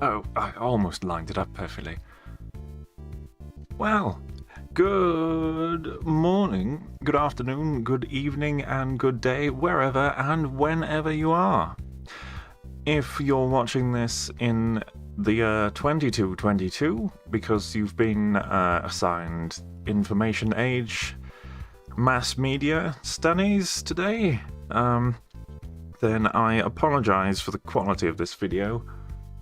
Oh, I almost lined it up perfectly. Well, good morning, good afternoon, good evening, and good day, wherever and whenever you are. If you're watching this in the year 2222, because you've been assigned information age mass media studies today, then I apologize for the quality of this video.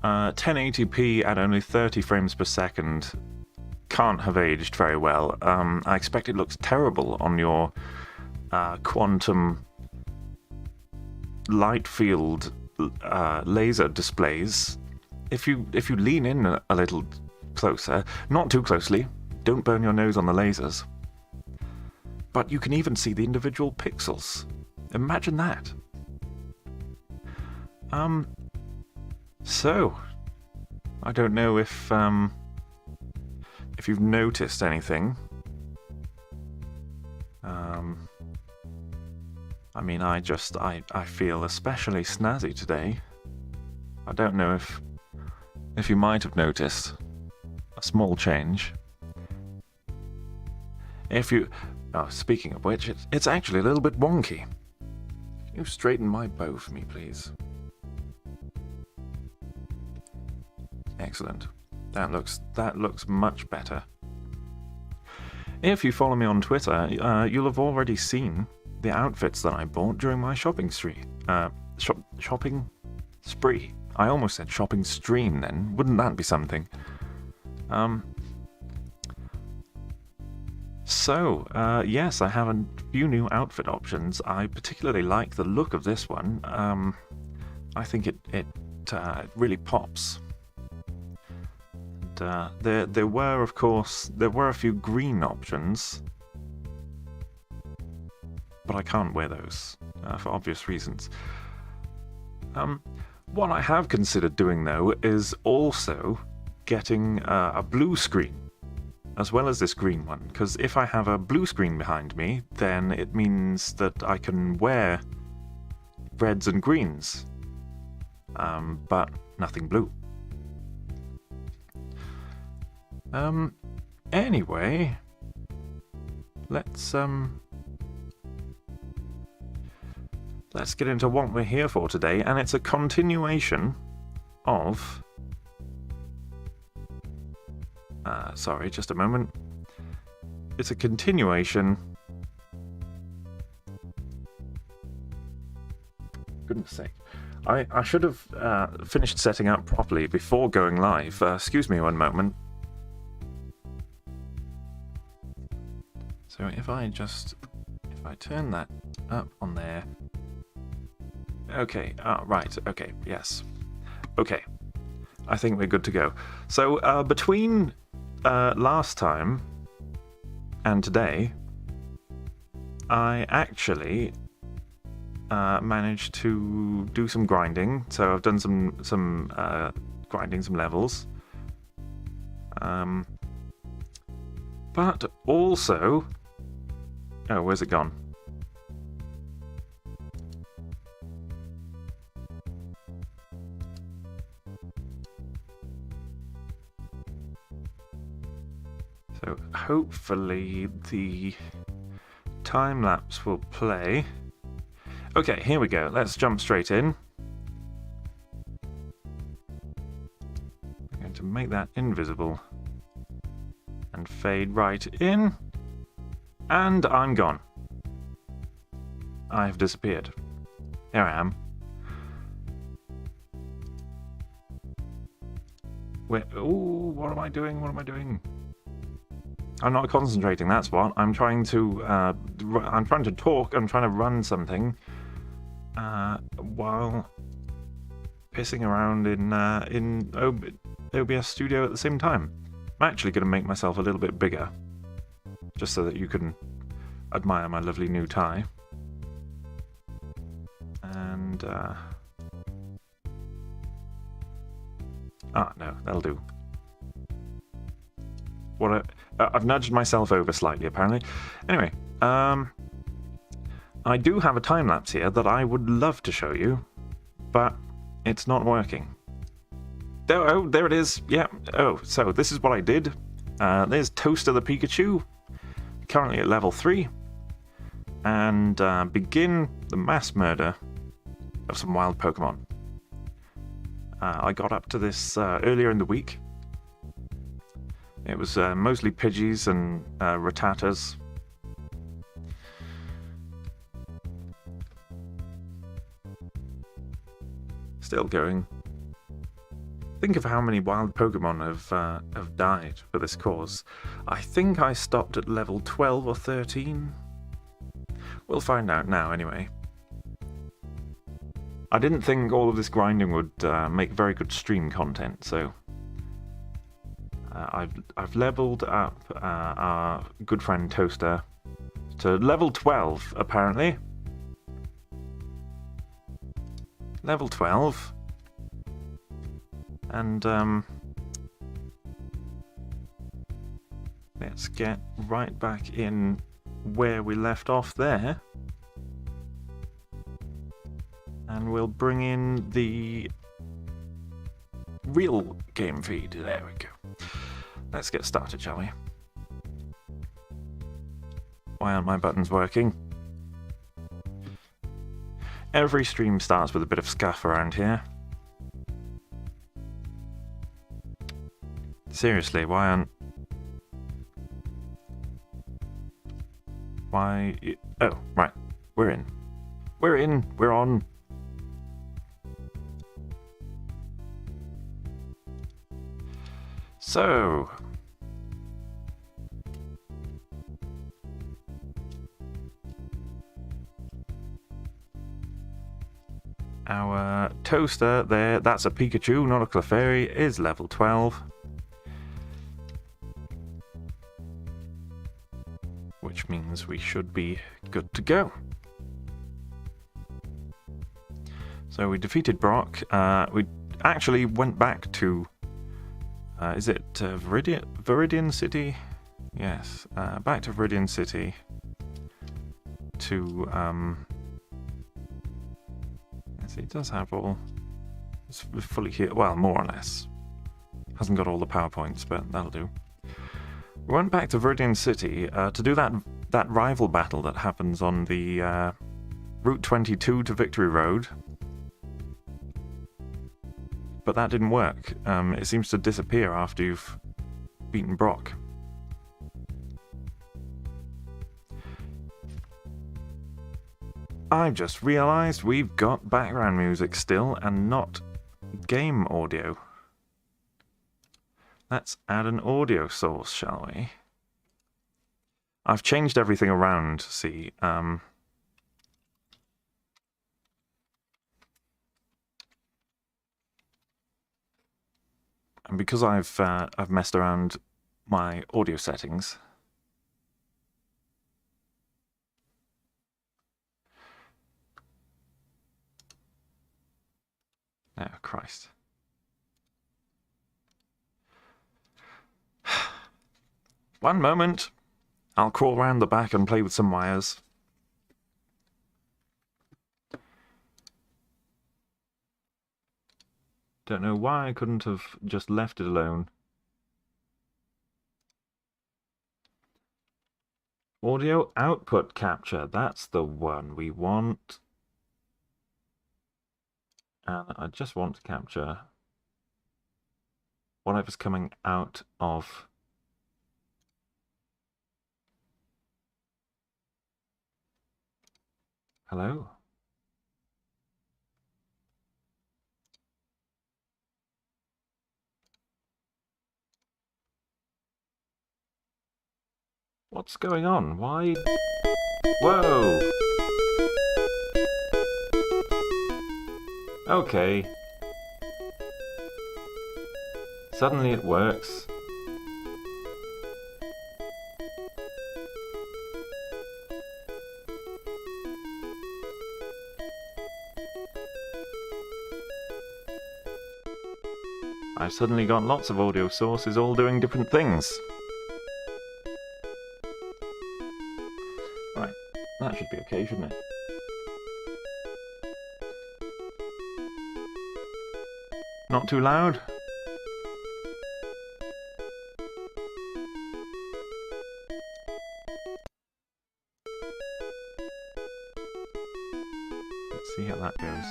1080p at only 30 frames per second can't have aged very well. I expect it looks terrible on your quantum light field laser displays. If you lean in a little closer, not too closely, don't burn your nose on the lasers. But you can even see the individual pixels. Imagine that. So, I don't know if you've noticed anything. I mean, I feel especially snazzy today. I don't know if you might have noticed a small change. Speaking of which, it's actually a little bit wonky. Can you straighten my bow for me, please? Excellent. That looks much better. If you follow me on Twitter, you'll have already seen the outfits that I bought during my shopping spree. Shopping spree. I almost said shopping stream then. Wouldn't that be something? Yes, I have a few new outfit options. I particularly like the look of this one. I think it really pops. There were a few green options, but I can't wear those for obvious reasons. What I have considered doing though is also getting a blue screen as well as this green one, because if I have a blue screen behind me, then it means that I can wear reds and greens, but nothing blue. Anyway, let's get into what we're here for today, and it's a continuation of... sorry, just a moment. It's a continuation... Goodness sake. I should have finished setting up properly before going live. Excuse me one moment. So if I turn that up on there... Okay, right, okay, yes. Okay, I think we're good to go. So, between last time and today, I actually managed to do some grinding. So I've done some grinding, some levels. But also... Oh, where's it gone? So hopefully the time lapse will play. Okay, here we go. Let's jump straight in. I'm going to make that invisible and fade right in. And I'm gone. I have disappeared. There I am. Ooh, what am I doing? What am I doing? I'm not concentrating, that's what. I'm trying to talk, I'm trying to run something while pissing around in OBS Studio at the same time. I'm actually going to make myself a little bit bigger, just so that you can admire my lovely new tie. And no, that'll do. I've nudged myself over slightly, apparently. Anyway, I do have a time lapse here that I would love to show you, but it's not working. Oh, there it is. Yeah. Oh, so this is what I did. There's Toaster the Pikachu, currently at level 3. And begin the mass murder of some wild Pokemon. I got up to this earlier in the week. It was mostly Pidgeys and Rattatas. Still going. Think of how many wild Pokemon have died for this cause. I think I stopped at level 12 or 13. We'll find out now, anyway. I didn't think all of this grinding would make very good stream content, so I've leveled up our good friend Toaster to level 12, apparently. Level 12. And let's get right back in where we left off there. And we'll bring in the real game feed. There we go. Let's get started, shall we? Why aren't my buttons working? Every stream starts with a bit of scuff around here. Seriously, why aren't... Why... Oh, right. We're in. We're in. We're on. So... Our Toaster there, that's a Pikachu, not a Clefairy, is level 12. Which means we should be good to go. So we defeated Brock. We actually went back to... is it Viridian City? Yes, back to Viridian City to... It does have all... It's fully here, well, more or less. Hasn't got all the PowerPoints, but that'll do. We went back to Viridian City to do that rival battle that happens on the Route 22 to Victory Road. But that didn't work. It seems to disappear after you've beaten Brock. I've just realised we've got background music still and not game audio. Let's add an audio source, shall we? I've changed everything around, see. And because I've messed around my audio settings, oh, Christ. One moment. I'll crawl around the back and play with some wires. Don't know why I couldn't have just left it alone. Audio output capture. That's the one we want. And I just want to capture whatever's coming out of... Hello? What's going on? Why? Whoa! Okay. Suddenly it works. I've suddenly got lots of audio sources all doing different things. Right, that should be okay, shouldn't it? Not too loud? see how that goes.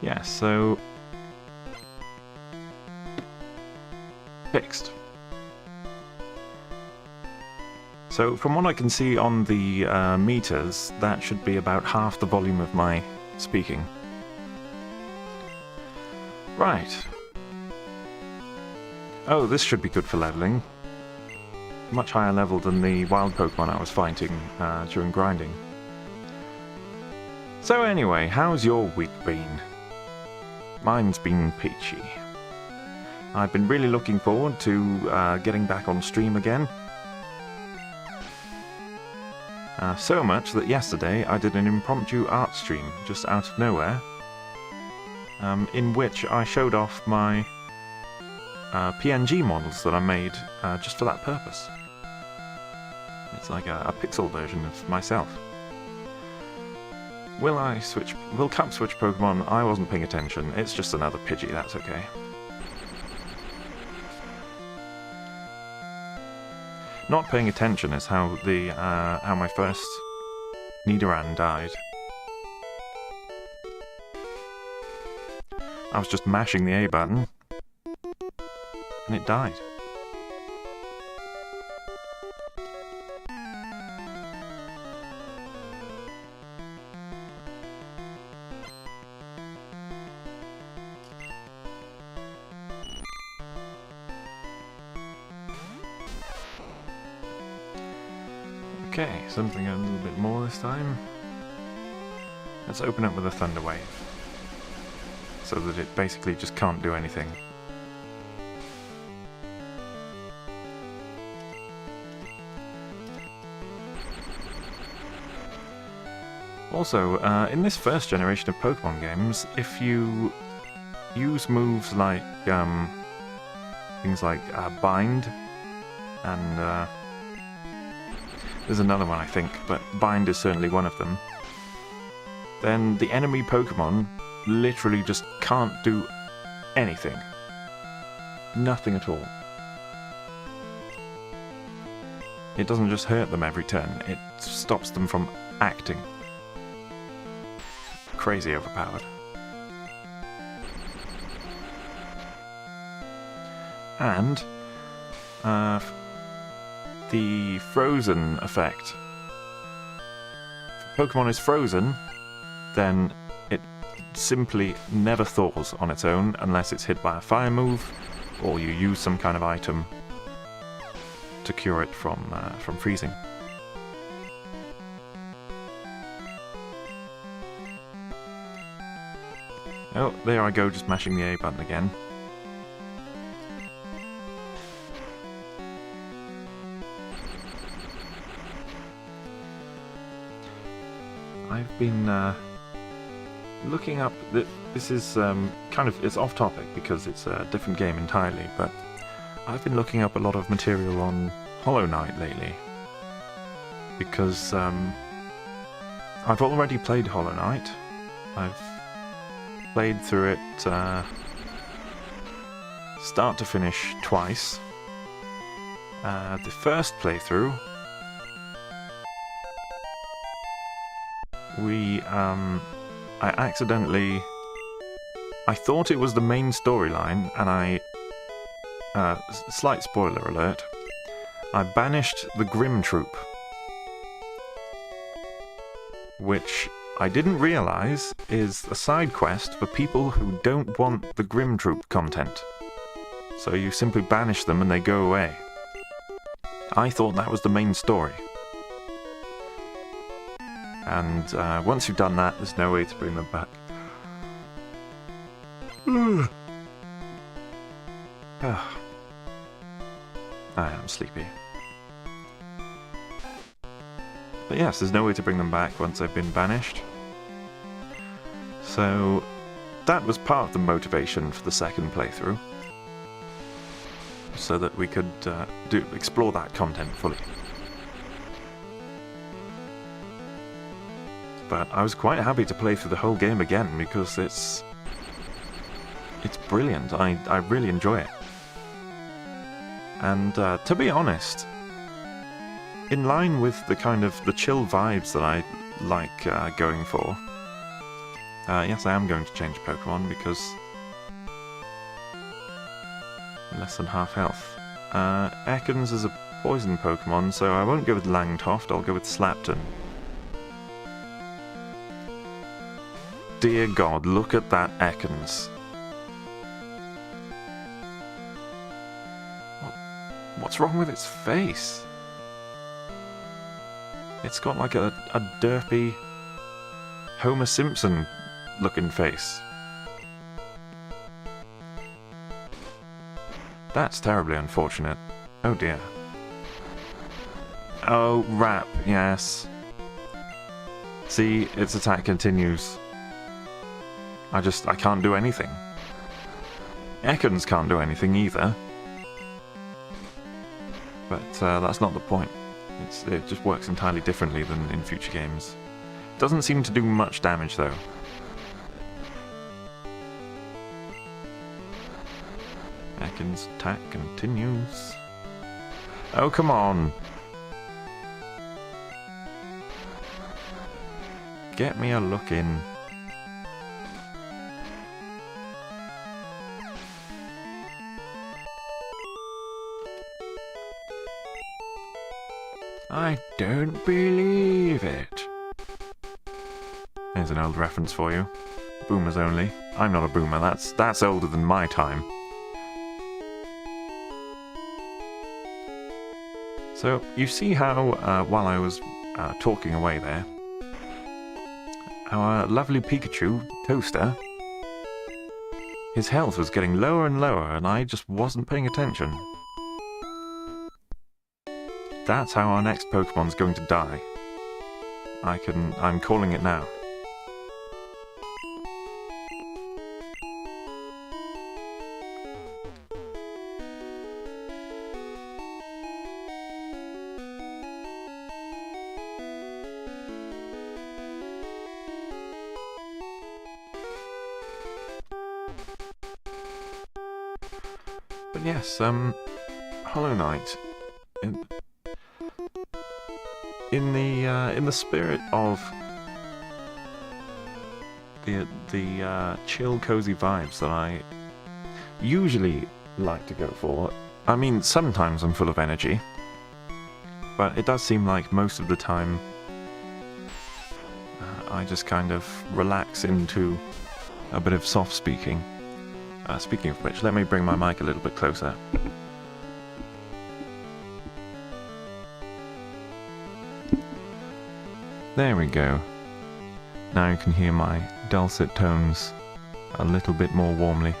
Yeah, so... fixed. So from what I can see on the meters, that should be about half the volume of my speaking. Right. Oh, this should be good for leveling. Much higher level than the wild Pokemon I was fighting during grinding. So anyway, how's your week been? Mine's been peachy. I've been really looking forward to getting back on stream again. So much that yesterday I did an impromptu art stream, just out of nowhere, in which I showed off my PNG models that I made just for that purpose. It's like a pixel version of myself. Will Cap switch Pokemon? I wasn't paying attention. It's just another Pidgey, that's okay. Not paying attention is how my first Nidoran died. I was just mashing the A button, and it died. Okay, something a little bit more this time. Let's open up with a Thunder Wave, so that it basically just can't do anything. Also, in this first generation of Pokemon games, if you use moves like things like Bind and there's another one I think, but Bind is certainly one of them, then the enemy Pokemon literally just can't do anything. Nothing at all. It doesn't just hurt them every turn, it stops them from acting. Crazy overpowered. And the frozen effect. If Pokemon is frozen, then it simply never thaws on its own unless it's hit by a fire move, or you use some kind of item to cure it from freezing. Oh, there I go, just mashing the A button again. I've been looking up... This is kind of... it's off topic because it's a different game entirely, but I've been looking up a lot of material on Hollow Knight lately. Because I've already played Hollow Knight. I've played through it start to finish twice. The first playthrough, I accidentally... I thought it was the main storyline, and slight spoiler alert, I banished the Grim Troop, which I didn't realise is a side quest for people who don't want the Grim Troop content. So you simply banish them and they go away. I thought that was the main story. And once you've done that, there's no way to bring them back. I am sleepy. But yes, there's no way to bring them back once they've been banished. So that was part of the motivation for the second playthrough, so that we could explore that content fully. But I was quite happy to play through the whole game again because it's brilliant. I really enjoy it. And to be honest, in line with the kind of the chill vibes that I like going for. Yes, I am going to change Pokemon because less than half health. Ekans is a poison Pokemon, so I won't go with Langtoft, I'll go with Slapton. Dear God, look at that Ekans. What's wrong with its face? It's got like a derpy Homer Simpson looking face. That's terribly unfortunate. Oh dear. Oh, rap, yes. See, its attack continues. I can't do anything. Ekans can't do anything either. But that's not the point. It just works entirely differently than in future games. Doesn't seem to do much damage though. Ekans' attack continues. Oh, come on! Get me a look in. I don't believe it. There's an old reference for you. Boomers only. I'm not a boomer, that's older than my time. So, you see how, while I was talking away there, our lovely Pikachu, Toaster, his health was getting lower and lower, and I just wasn't paying attention. That's how our next Pokemon's going to die. I'm calling it now. But yes, Hollow Knight. In the spirit of the chill, cozy vibes that I usually like to go for. I mean, sometimes I'm full of energy, but it does seem like most of the time I just kind of relax into a bit of soft speaking. Speaking of which, let me bring my mic a little bit closer. There we go. Now you can hear my dulcet tones a little bit more warmly.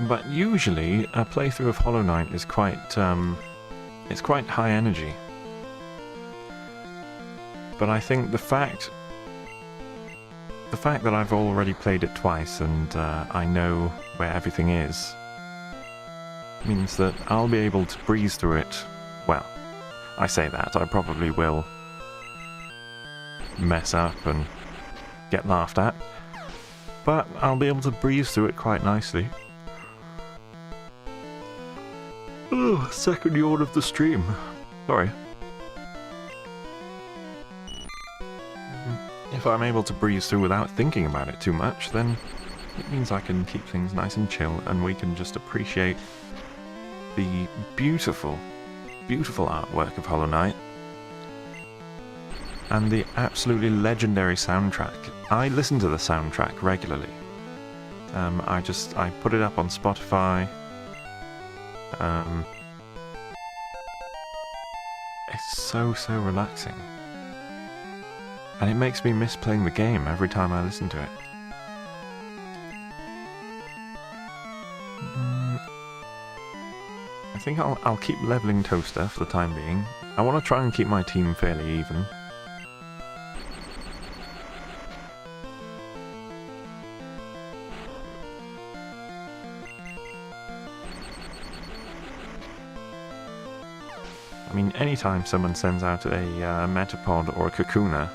But usually a playthrough of Hollow Knight is quite high energy. But I think the fact that I've already played it twice and I know where everything is means that I'll be able to breeze through it. Well, I say that, I probably will mess up and get laughed at, but I'll be able to breeze through it quite nicely. Oh, second yawn of the stream. Sorry. If I'm able to breeze through without thinking about it too much, then it means I can keep things nice and chill, and we can just appreciate the beautiful, beautiful artwork of Hollow Knight, and the absolutely legendary soundtrack. I listen to the soundtrack regularly. I put it up on Spotify. It's so relaxing. And it makes me miss playing the game every time I listen to it. I think I'll keep leveling Toaster for the time being. I want to try and keep my team fairly even. mean, anytime someone sends out a Metapod or a Kakuna,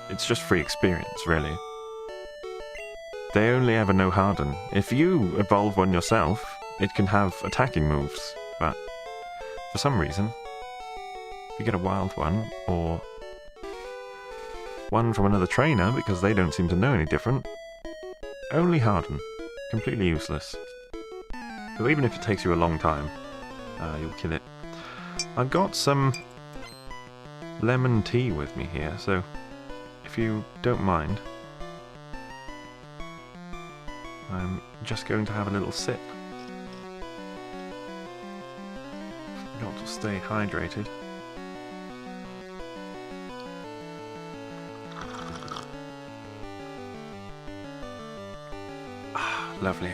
it's just free experience, really. They only ever know Harden. If you evolve one yourself, it can have attacking moves, but for some reason, if you get a wild one, or one from another trainer, because they don't seem to know any different, only Harden. Completely useless. So even if it takes you a long time, you'll kill it. I've got some lemon tea with me here, so if you don't mind, I'm just going to have a little sip. Got to stay hydrated. Ah, lovely.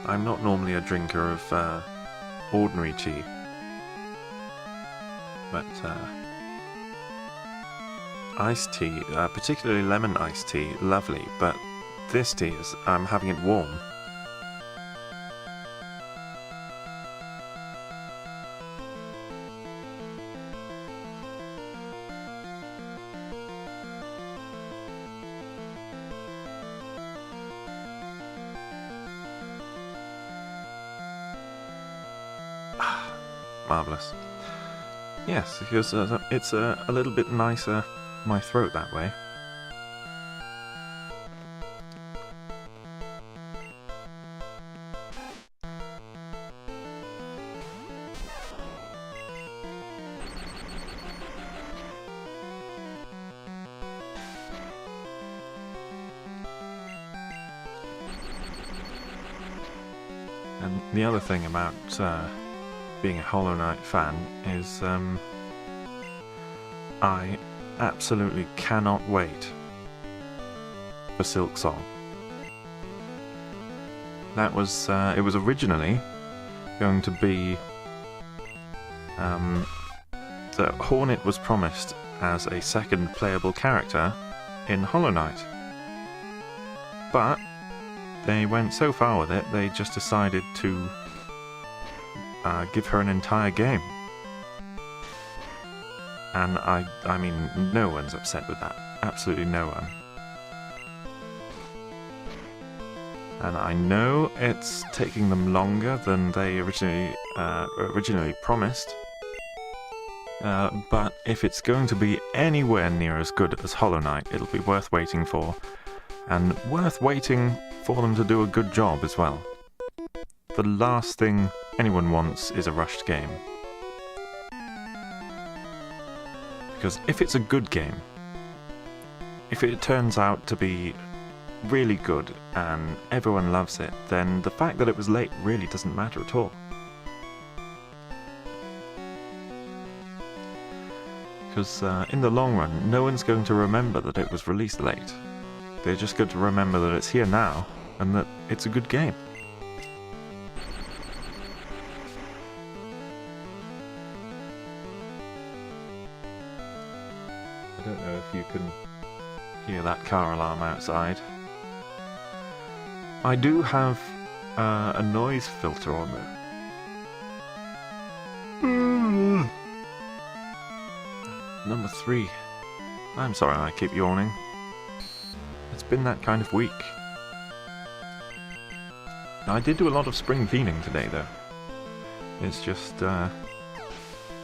I'm not normally a drinker of ordinary tea, but iced tea, particularly lemon iced tea, lovely, but this tea is, I'm having it warm. Marvellous. Yes, because it's a little bit nicer, my throat that way. And the other thing about being a Hollow Knight fan is I absolutely cannot wait for Silk Song. That was it was originally going to be that Hornet was promised as a second playable character in Hollow Knight, but they went so far with it they just decided to give her an entire game. And I mean, no one's upset with that. Absolutely no one. And I know it's taking them longer than they originally promised. But if it's going to be anywhere near as good as Hollow Knight, it'll be worth waiting for. And worth waiting for them to do a good job as well. The last thing anyone wants is a rushed game. Because if it's a good game, if it turns out to be really good and everyone loves it, then the fact that it was late really doesn't matter at all. Because in the long run, no one's going to remember that it was released late. They're just going to remember that it's here now and that it's a good game. I don't know if you can hear that car alarm outside. I do have a noise filter on there. Number 3. I'm sorry I keep yawning. It's been that kind of week. I did do a lot of spring cleaning today though. It's just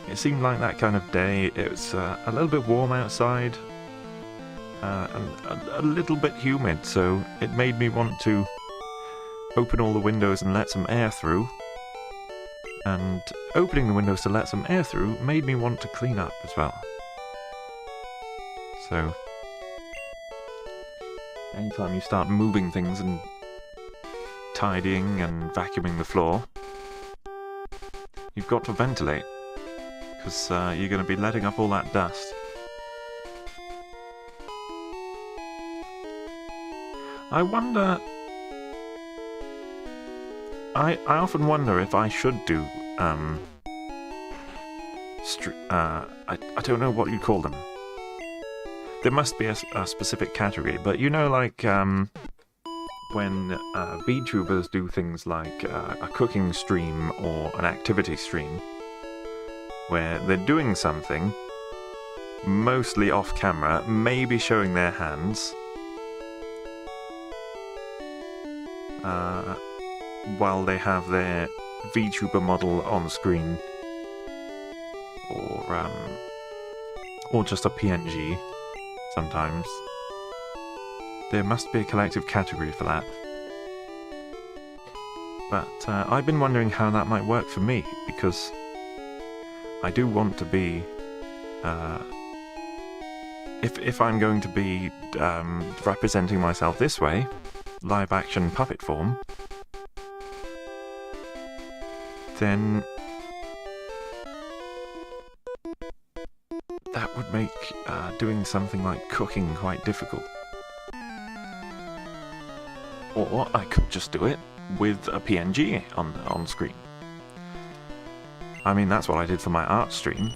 it seemed like that kind of day. It was a little bit warm outside, and a little bit humid, so it made me want to open all the windows and let some air through. And opening the windows to let some air through made me want to clean up as well. So, anytime you start moving things and tidying and vacuuming the floor, you've got to ventilate. Because you're going to be letting up all that dust. I wonder... I often wonder if I should do, I don't know what you'd call them. There must be a specific category, but you know, like, when VTubers do things like a cooking stream or an activity stream, where they're doing something, mostly off camera, maybe showing their hands, while they have their VTuber model on screen, or just a PNG sometimes. There must be a collective category for that. But I've been wondering how that might work for me, because I do want to be, if I'm going to be representing myself this way, live action puppet form, then that would make doing something like cooking quite difficult. Or I could just do it with a PNG on screen. I mean, that's what I did for my art stream.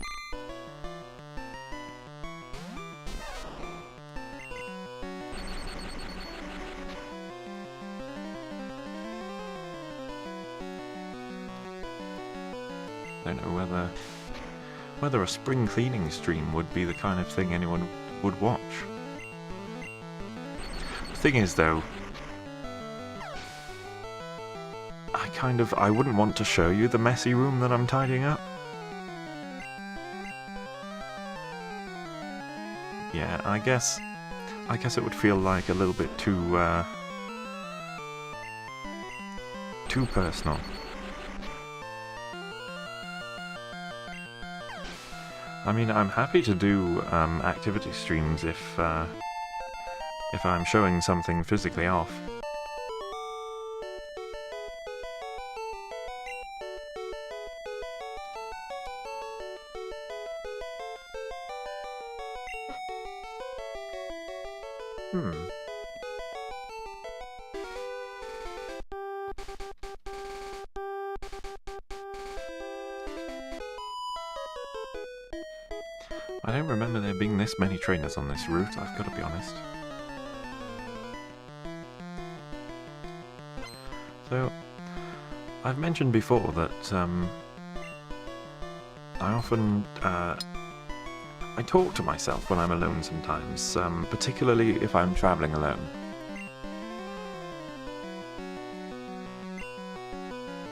I don't know whether a spring cleaning stream would be the kind of thing anyone would watch. The thing is, though, I wouldn't want to show you the messy room that I'm tidying up. Yeah, I guess it would feel like a little bit too personal. I mean, I'm happy to do activity streams if I'm showing something physically off. I don't remember there being this many trainers on this route, I've got to be honest. So, I've mentioned before that I often I talk to myself when I'm alone sometimes, particularly if I'm travelling alone.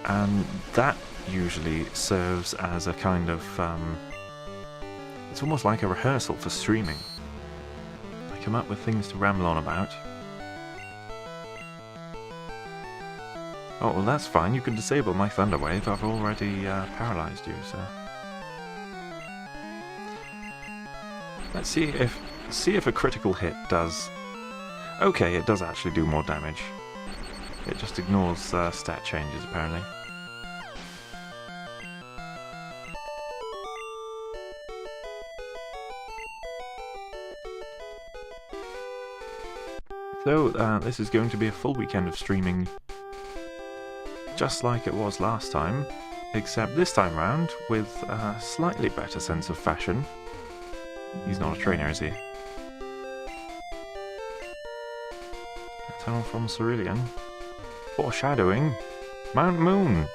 And that usually serves as a kind of it's almost like a rehearsal for streaming. I come up with things to ramble on about. Oh, well, that's fine. You can disable my thunder wave. I've already paralysed you, so... Let's see if a critical hit does... Okay, it does actually do more damage. It just ignores stat changes, apparently. So, this is going to be a full weekend of streaming, just like it was last time, except this time round with a slightly better sense of fashion. He's not a trainer, is he? A tunnel from Cerulean. Foreshadowing. Mount Moon!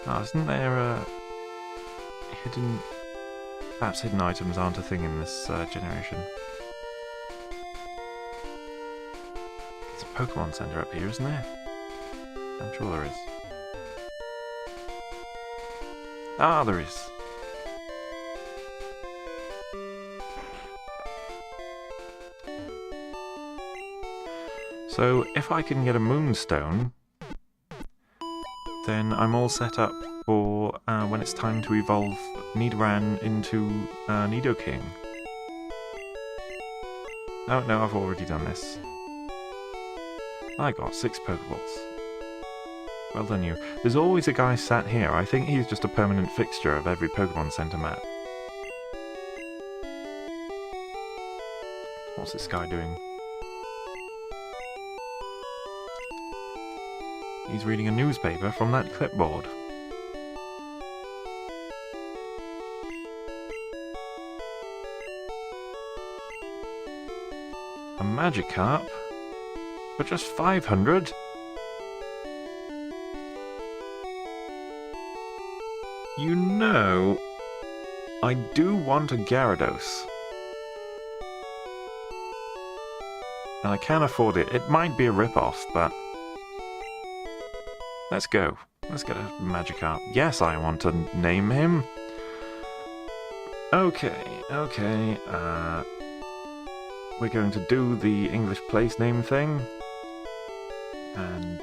Oh, isn't there hidden... Perhaps hidden items aren't a thing in this generation. There's a Pokémon Center up here, isn't there? I'm sure there is. Ah, there is. So, if I can get a Moonstone, then I'm all set up for when it's time to evolve Nidoran into Nidoking. Oh, no, I've already done this. I got 6 Pokeballs. Well done, you. There's always a guy sat here. I think he's just a permanent fixture of every Pokemon Center map. What's this guy doing? He's reading a newspaper from that clipboard. A Magikarp for just 500? You know, I do want a Gyarados. And I can afford it. It might be a rip-off, but... let's go. Let's get a Magikarp. Yes, I want to name him. Okay. We're going to do the English place name thing. And,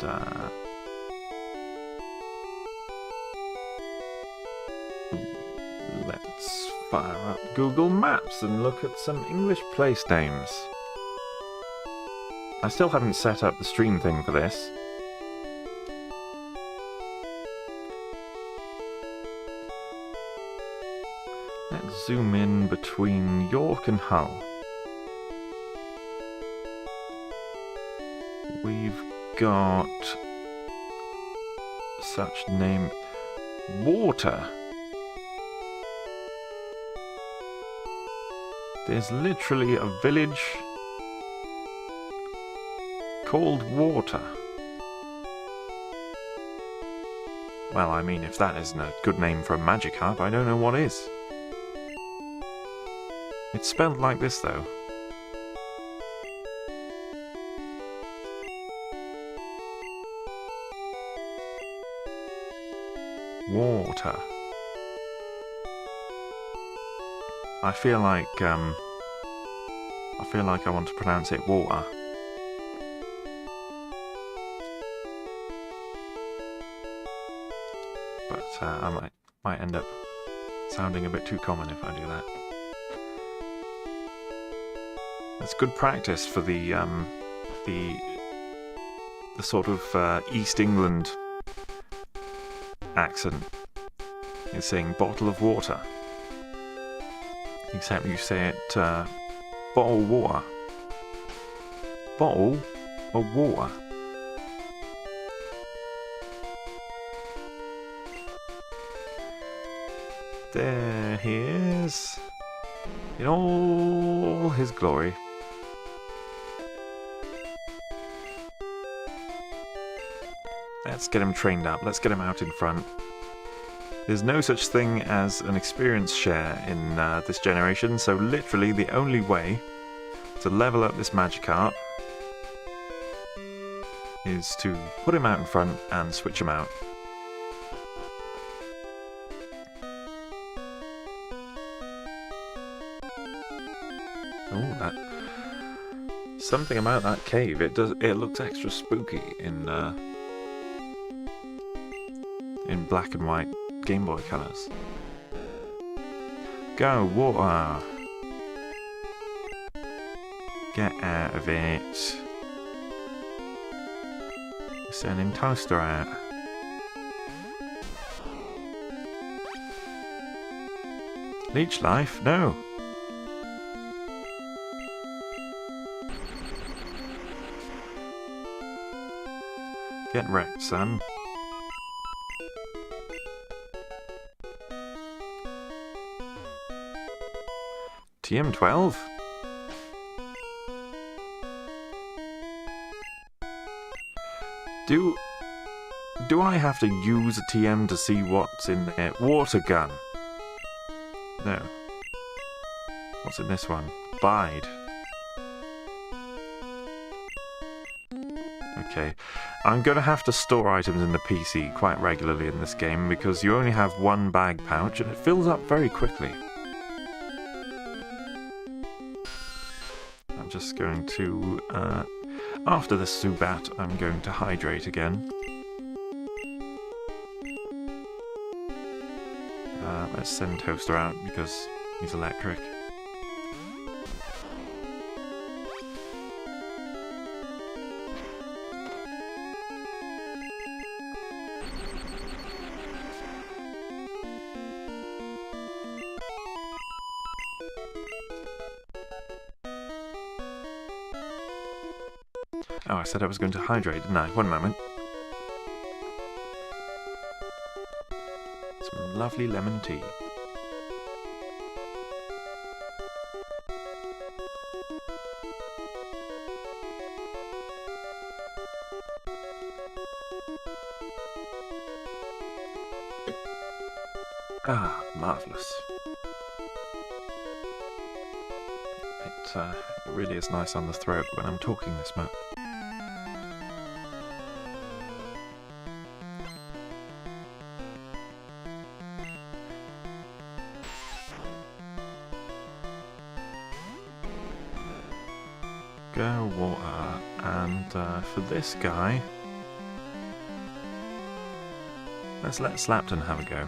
let's fire up Google Maps and look at some English place names. I still haven't set up the stream thing for this. Let's zoom in between York and Hull. We've got such name Water. There's literally a village called Water. Well, I mean, if that isn't a good name for a Magikarp, I don't know what is. It's spelled like this, though. Water. I feel like I want to pronounce it water. But I might end up sounding a bit too common if I do that. That's good practice for the sort of East England accent. It's saying bottle of water. Except you say it bottle water. Bottle of water. There he is. In all his glory. Let's get him trained up. Let's get him out in front. There's no such thing as an experience share in this generation, so literally the only way to level up this Magikarp is to put him out in front and switch him out. Oh, that... something about that cave. It looks extra spooky in black and white Game Boy colours. Go, water! Get out of it. You're sending Toaster out. Leech life? No! Get wrecked, son. TM12? Do I have to use a TM to see what's in there? Water gun. No. What's in this one? Bide. Okay. I'm going to have to store items in the PC quite regularly in this game because you only have one bag pouch and it fills up very quickly. I'm just going to, after this Zubat, I'm going to hydrate again. Let's send Toaster out because he's electric. Oh, I said I was going to hydrate, didn't I? One moment. Some lovely lemon tea. Ah, marvellous. It really is nice on the throat when I'm talking this much. Go water, and for this guy, let's let Slapton have a go.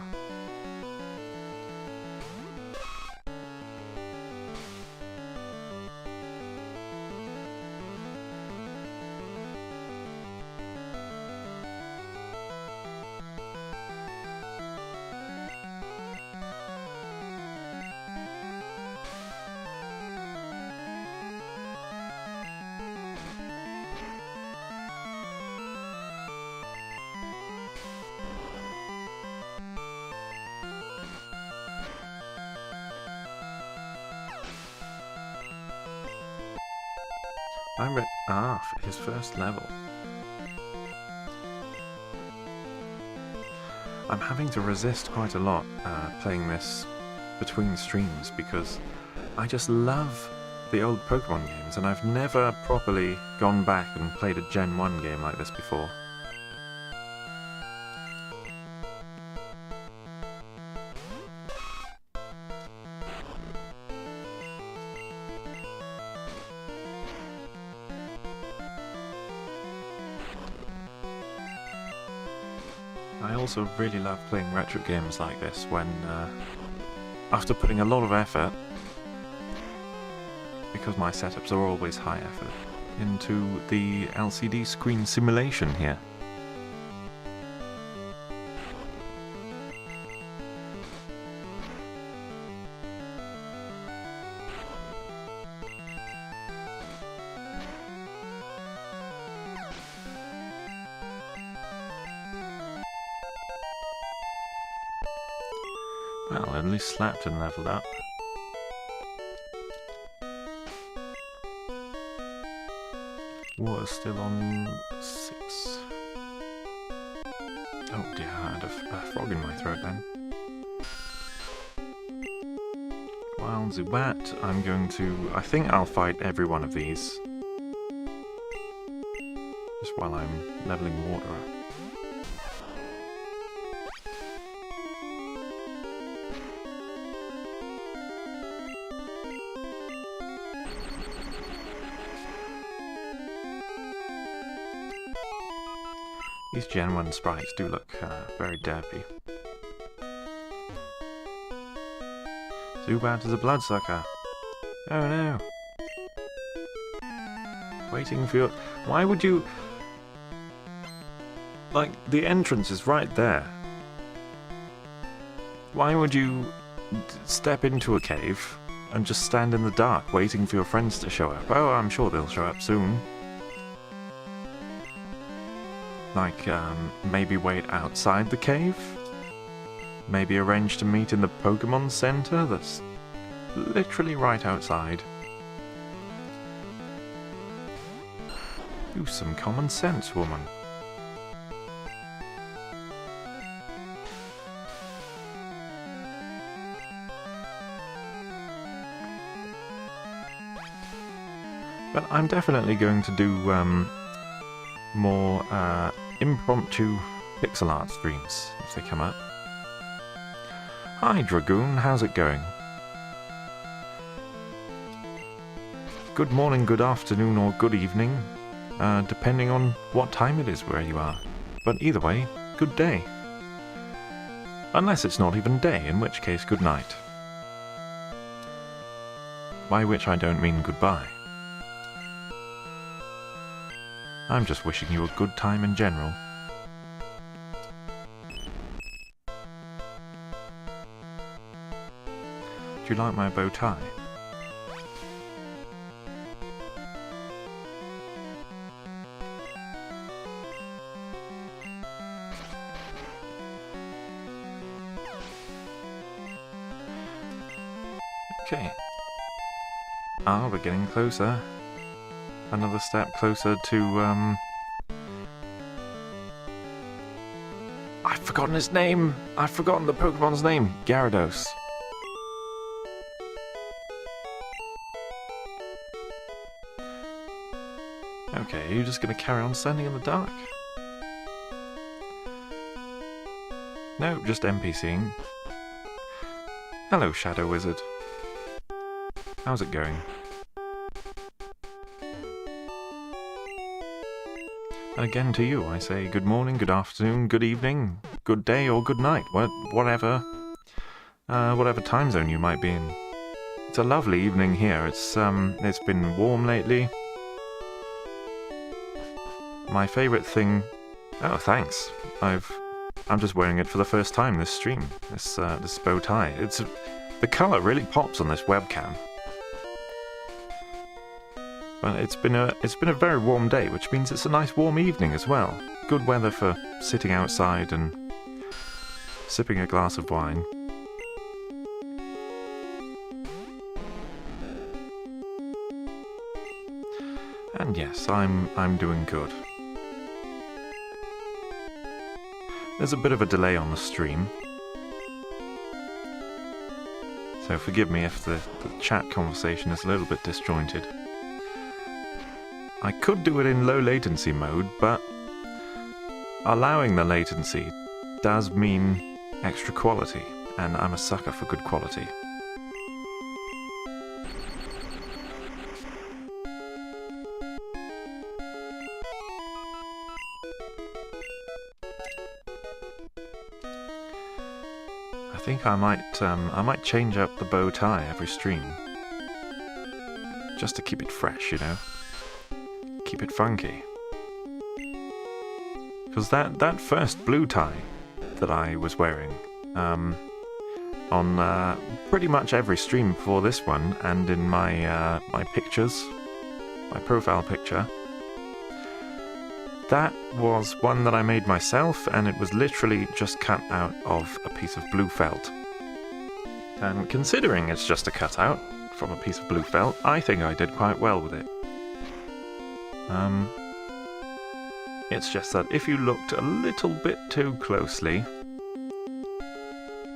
For his first level. I'm having to resist quite a lot playing this between streams because I just love the old Pokemon games, and I've never properly gone back and played a Gen 1 game like this before. I also really love playing retro games like this when, after putting a lot of effort, because my setups are always high effort, into the LCD screen simulation here. Well, at least Slapton leveled up. Water's still on 6. Oh dear, I had a frog in my throat then. Wild Zubat, I'm going to... I think I'll fight every one of these. Just while I'm leveling water up. These Gen 1 sprites do look very derpy. Zubat is a bloodsucker. Oh no. Waiting for your... Why would you... Like, the entrance is right there. Why would you step into a cave and just stand in the dark waiting for your friends to show up? Oh, I'm sure they'll show up soon. Like, maybe wait outside the cave? Maybe arrange to meet in the Pokémon Center that's literally right outside. Use some common sense, woman. But I'm definitely going to do, more impromptu pixel art streams if they come up. Hi Dragoon, how's it going? Good morning, good afternoon, or good evening, depending on what time it is where you are. But either way, good day. Unless it's not even day, in which case good night. By which I don't mean goodbye. I'm just wishing you a good time in general. Do you like my bow tie? Okay. Ah, we're getting closer. Another step closer to, I forgotten his name. I've forgotten the Pokemon's name. Gyarados. Okay, you're just going to carry on standing in the dark? No, just NPCing. Hello, Shadow Wizard. How's it going? And again to you, I say good morning, good afternoon, good evening, good day, or good night, whatever time zone you might be in. It's a lovely evening here. It's been warm lately. My favourite thing... Oh, thanks. I'm just wearing it for the first time this stream. This bow tie. The colour really pops on this webcam. But it's been a very warm day, which means it's a nice warm evening as well. Good weather for sitting outside and sipping a glass of wine. And yes, I'm doing good. There's a bit of a delay on the stream, so forgive me if the chat conversation is a little bit disjointed. I could do it in low latency mode, but allowing the latency does mean extra quality, and I'm a sucker for good quality. I think I might change up the bow tie every stream, just to keep it fresh, you know. Keep it funky. Because that first blue tie that I was wearing on pretty much every stream before this one, and in my my pictures, my profile picture, that was one that I made myself, and it was literally just cut out of a piece of blue felt. And considering it's just a cutout from a piece of blue felt, I think I did quite well with it. It's just that if you looked a little bit too closely,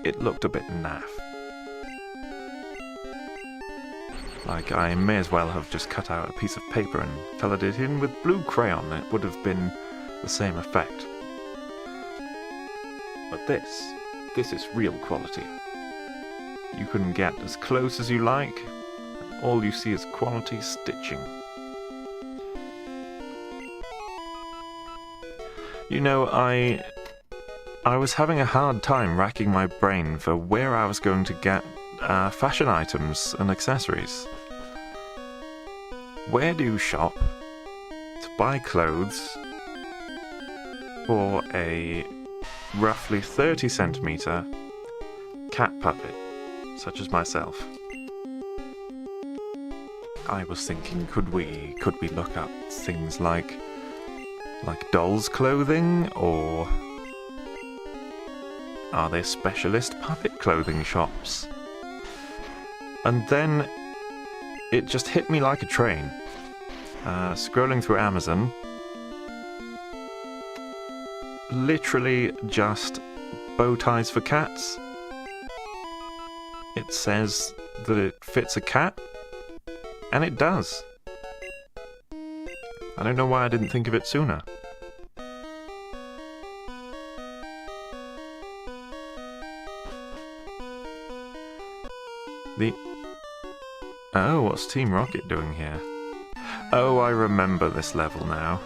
it looked a bit naff. Like, I may as well have just cut out a piece of paper and coloured it in with blue crayon. It would have been the same effect. But this is real quality. You can get as close as you like, and all you see is quality stitching. You know, I was having a hard time racking my brain for where I was going to get fashion items and accessories. Where do you shop to buy clothes for a roughly 30cm cat puppet, such as myself? I was thinking, could we look up things like dolls' clothing, or are there specialist puppet clothing shops? And then it just hit me like a train. Scrolling through Amazon, literally just bow ties for cats. It says that it fits a cat, and it does. I don't know why I didn't think of it sooner. Oh, what's Team Rocket doing here? Oh, I remember this level now.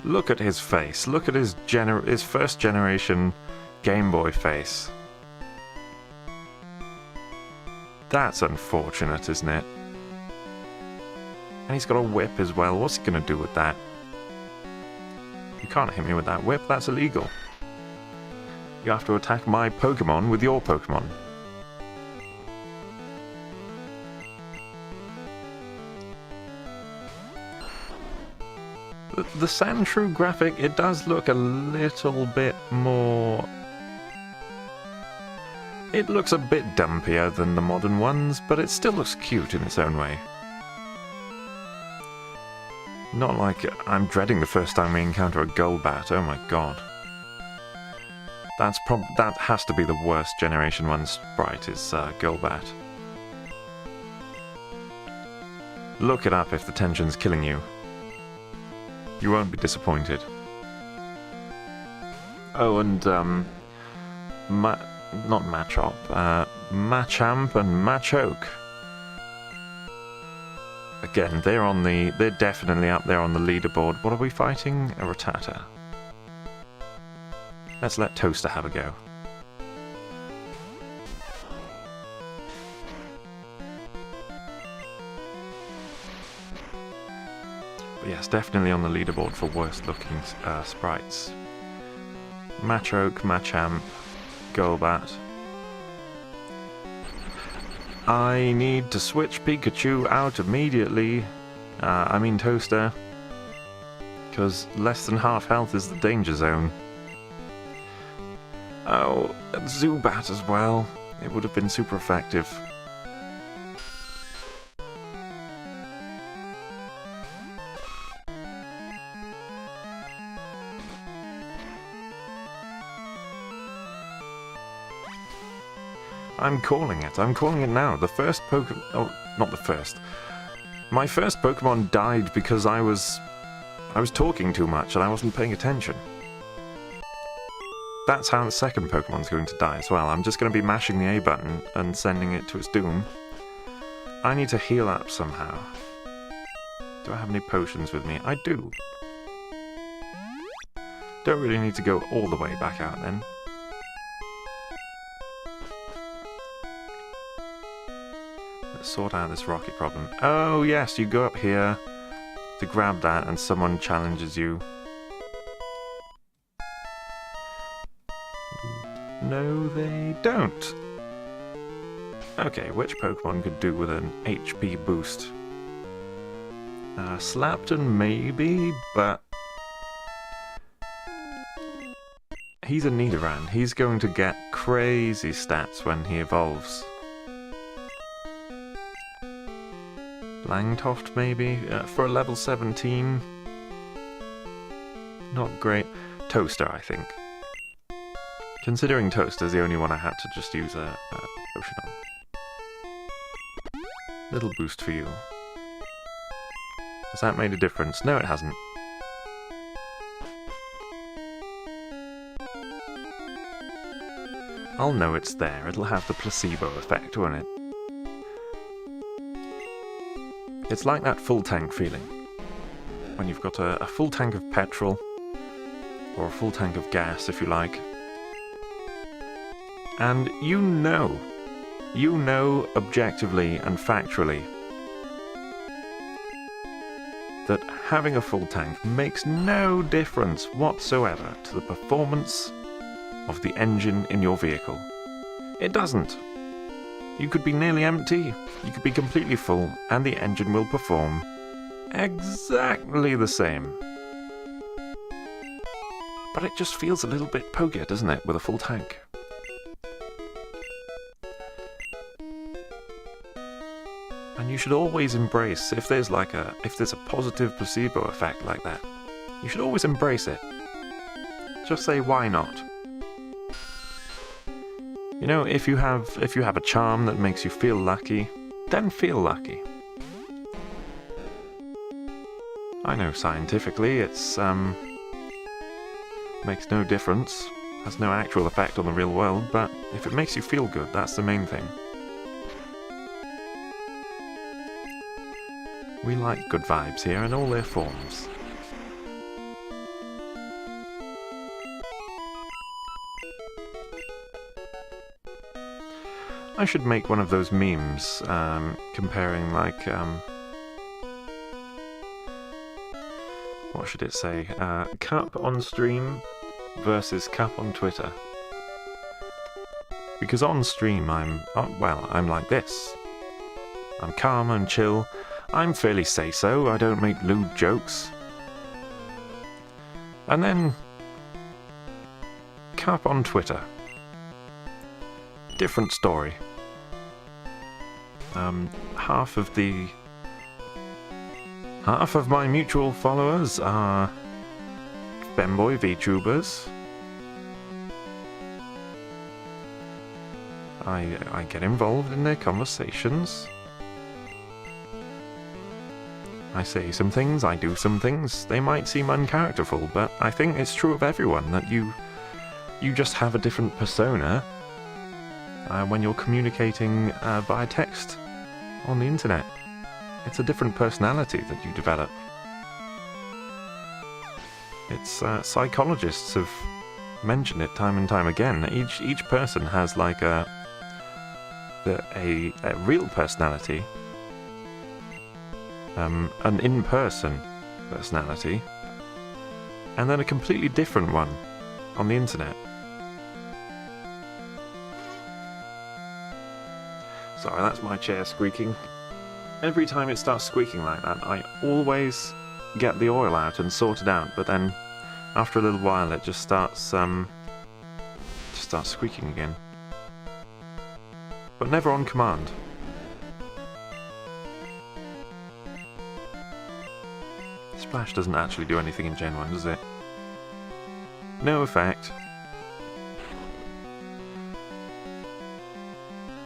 Look at his face. Look at his first generation Game Boy face. That's unfortunate, isn't it? And he's got a whip as well. What's he gonna do with that? You can't hit me with that whip. That's illegal. You have to attack my Pokemon with your Pokemon. The Sandshrew graphic, it does look a little bit more... It looks a bit dumpier than the modern ones, but it still looks cute in its own way. Not like I'm dreading the first time we encounter a Golbat, oh my god. That has to be the worst Generation 1 sprite, is Golbat. Look it up if the tension's killing you. You won't be disappointed. Oh, and, not Machop, Machamp and Machoke. Again, they're definitely up there on the leaderboard. What are we fighting? A Rattata. Let's let Toaster have a go. But yes, definitely on the leaderboard for worst looking sprites. Machoke, Machamp, Golbat. I need to switch Pikachu out immediately. I mean Toaster. Because less than half health is the danger zone. Oh, and Zubat as well. It would have been super effective. I'm calling it. I'm calling it now. The first Pokemon... Oh, not the first. My first Pokemon died because I was talking too much and I wasn't paying attention. That's how the second Pokemon's going to die as well. I'm just going to be mashing the A button and sending it to its doom. I need to heal up somehow. Do I have any potions with me? I do. Don't really need to go all the way back out then. Let's sort out this rocky problem. Oh yes, you go up here to grab that and someone challenges you. No, they don't. Okay, which Pokemon could do with an HP boost? Slapton maybe, but he's a Nidoran. He's going to get crazy stats when he evolves. Langtoft maybe, for a level 17. Not great. Toaster, I think. Considering Toaster's the only one I had to just use a potion on. Little boost for you. Has that made a difference? No, it hasn't. I'll know it's there. It'll have the placebo effect, won't it? It's like that full tank feeling. When you've got a full tank of petrol, or a full tank of gas, if you like, and you know objectively and factually that having a full tank makes no difference whatsoever to the performance of the engine in your vehicle. It doesn't. You could be nearly empty, you could be completely full, and the engine will perform exactly the same. But it just feels a little bit pokier, doesn't it, with a full tank? And you should always embrace, if there's a positive placebo effect like that, you should always embrace it. Just say, why not? You know, if you have a charm that makes you feel lucky, then feel lucky. I know scientifically it's makes no difference, has no actual effect on the real world, but if it makes you feel good, that's the main thing. We like good vibes here in all their forms. I should make one of those memes, comparing like, what should it say? Cup on stream versus Cup on Twitter. Because on stream I'm like this. I'm calm and chill. I'm fairly say-so, I don't make lewd jokes. And then Cup on Twitter. Different story. Half of my mutual followers are femboy VTubers. I get involved in their conversations. I say some things, I do some things. They might seem uncharacterful, but I think it's true of everyone that you just have a different persona when you're communicating via text on the internet. It's a different personality that you develop. It's psychologists have mentioned it time and time again. Each person has like a real personality, an in-person personality, and then a completely different one on the internet. Sorry, that's my chair squeaking. Every time it starts squeaking like that, I always get the oil out and sort it out, but then after a little while it just starts squeaking again. But never on command. Splash doesn't actually do anything in Gen 1, does it? No effect.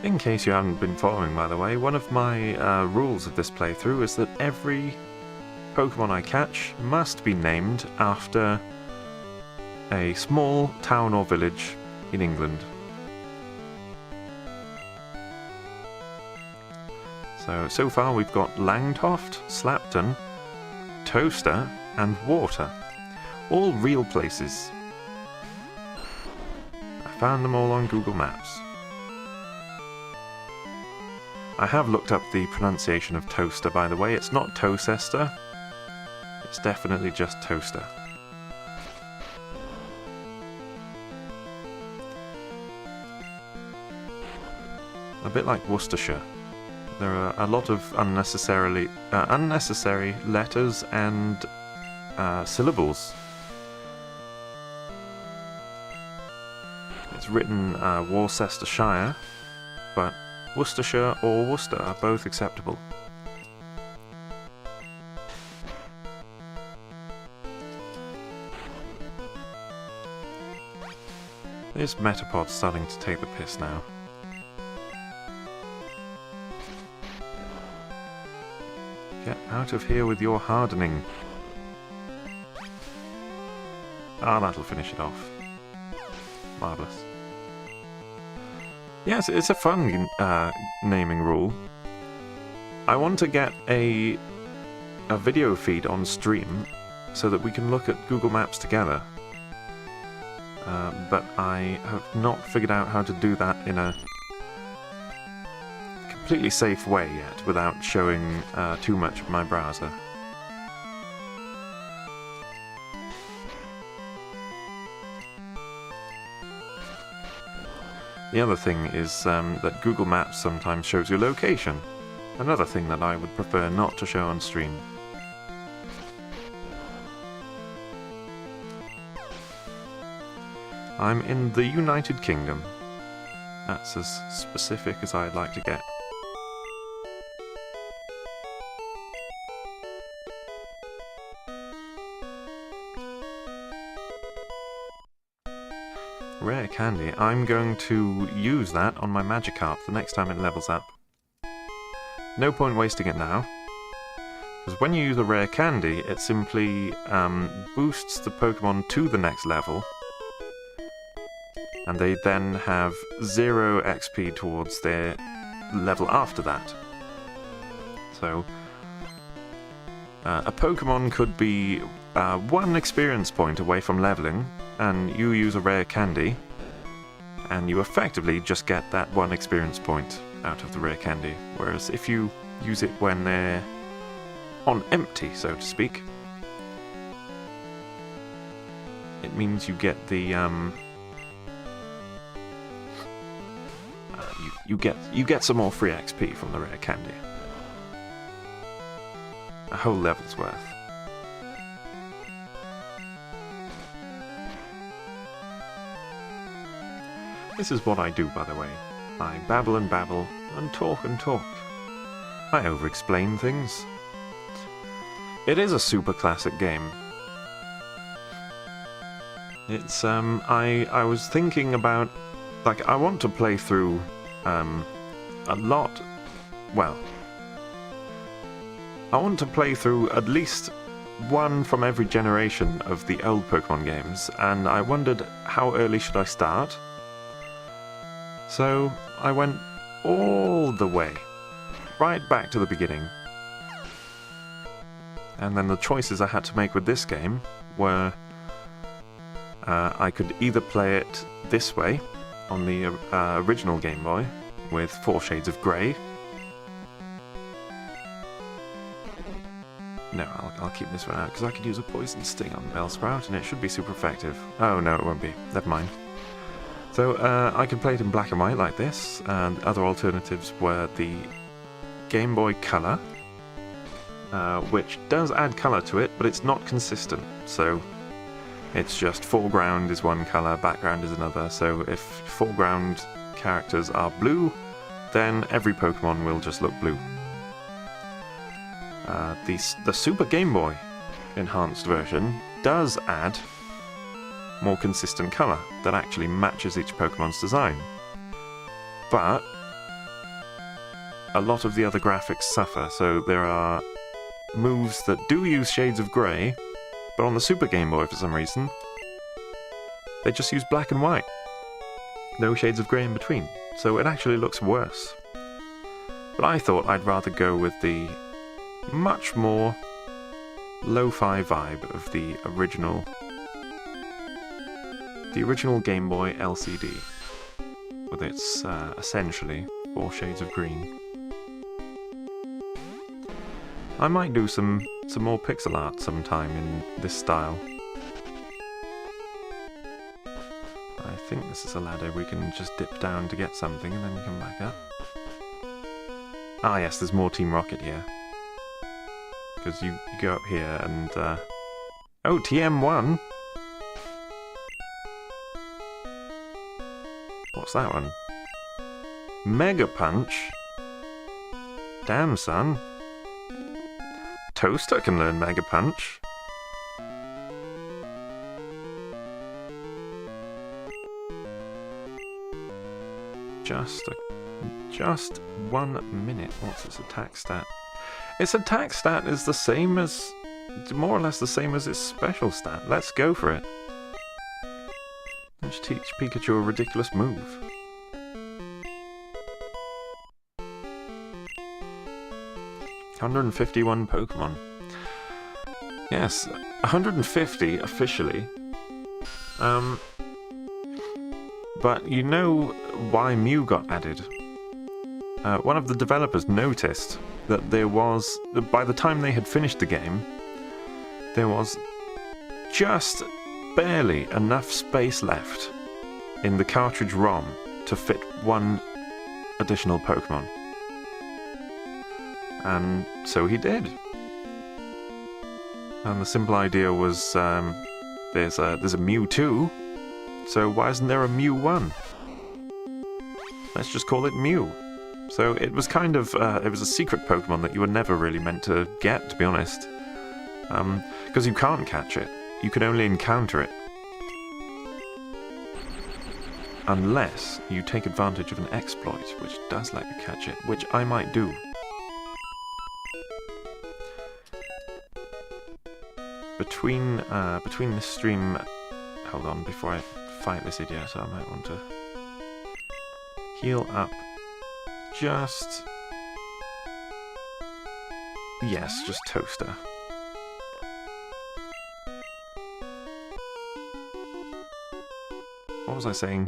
In case you haven't been following, by the way, one of my rules of this playthrough is that every Pokemon I catch must be named after a small town or village in England. So far we've got Langtoft, Slapton, Toaster, and Water. All real places. I found them all on Google Maps. I have looked up the pronunciation of Toaster, by the way. It's not Tocester. It's definitely just Toaster. A bit like Worcestershire. There are a lot of unnecessary letters and syllables. It's written Worcestershire, but Worcestershire or Worcester are both acceptable. This Metapod's starting to take the piss now. Get out of here with your hardening. Ah, that'll finish it off. Marvellous. Yes, it's a fun naming rule. I want to get a video feed on stream so that we can look at Google Maps together. But I have not figured out how to do that in a completely safe way yet, without showing too much of my browser. The other thing is that Google Maps sometimes shows your location. Another thing that I would prefer not to show on stream. I'm in the United Kingdom. That's as specific as I'd like to get. Rare candy. I'm going to use that on my Magikarp the next time it levels up. No point wasting it now, because when you use a rare candy, it simply boosts the Pokemon to the next level, and they then have 0 XP towards their level after that. So, a Pokemon could be 1 experience point away from leveling, and you use a rare candy, and you effectively just get that 1 experience point out of the rare candy. Whereas if you use it when they're on empty, so to speak, it means you get the you get some more free XP from the rare candy. A whole level's worth. This is what I do, by the way. I babble and babble, and talk and talk. I over-explain things. It is a super classic game. It's, I was thinking about, like, I want to play through, a lot, well, I want to play through at least one from every generation of the old Pokemon games, and I wondered how early should I start? So, I went all the way, right back to the beginning. And then the choices I had to make with this game were I could either play it this way, on the original Game Boy, with 4 shades of grey. No, I'll keep this one out, because I could use a Poison Sting on Bellsprout, and it should be super effective. Oh no, it won't be. Never mind. So, I could play it in black and white like this, and other alternatives were the Game Boy Color, which does add colour to it, but it's not consistent, so it's just foreground is one colour, background is another, so if foreground characters are blue, then every Pokemon will just look blue. The Super Game Boy enhanced version does add more consistent colour that actually matches each Pokemon's design, but a lot of the other graphics suffer, so there are moves that do use shades of grey, but on the Super Game Boy for some reason, they just use black and white. No shades of grey in between, so it actually looks worse. But I thought I'd rather go with the much more lo-fi vibe of the original Game Boy LCD, with its essentially 4 shades of green. I might do some more pixel art sometime in this style. I think this is a ladder we can just dip down to get something and then come back up. Ah yes, there's more Team Rocket here. Because you go up here and... Oh, TM1! What's that one? Mega Punch? Damn, son. Toaster can learn Mega Punch. Just 1 minute. What's its attack stat? Its attack stat is the same as... more or less the same as its special stat. Let's go for it. Let's teach Pikachu a ridiculous move. $151 Pokemon. Yes, 150 officially. But you know why Mew got added. One of the developers noticed that there was, by the time they had finished the game, there was just barely enough space left in the cartridge ROM to fit 1 additional Pokemon. And so he did. And the simple idea was, there's a Mewtwo, so why isn't there a Mew1? Let's just call it Mew. So it was kind of, it was a secret Pokemon that you were never really meant to get, to be honest. Because you can't catch it. You can only encounter it. Unless you take advantage of an exploit, which does let you catch it, which I might do. Between this stream... Hold on, before I fight this idiot, I might want to heal up. Just... Yes, just Toaster. What was I saying?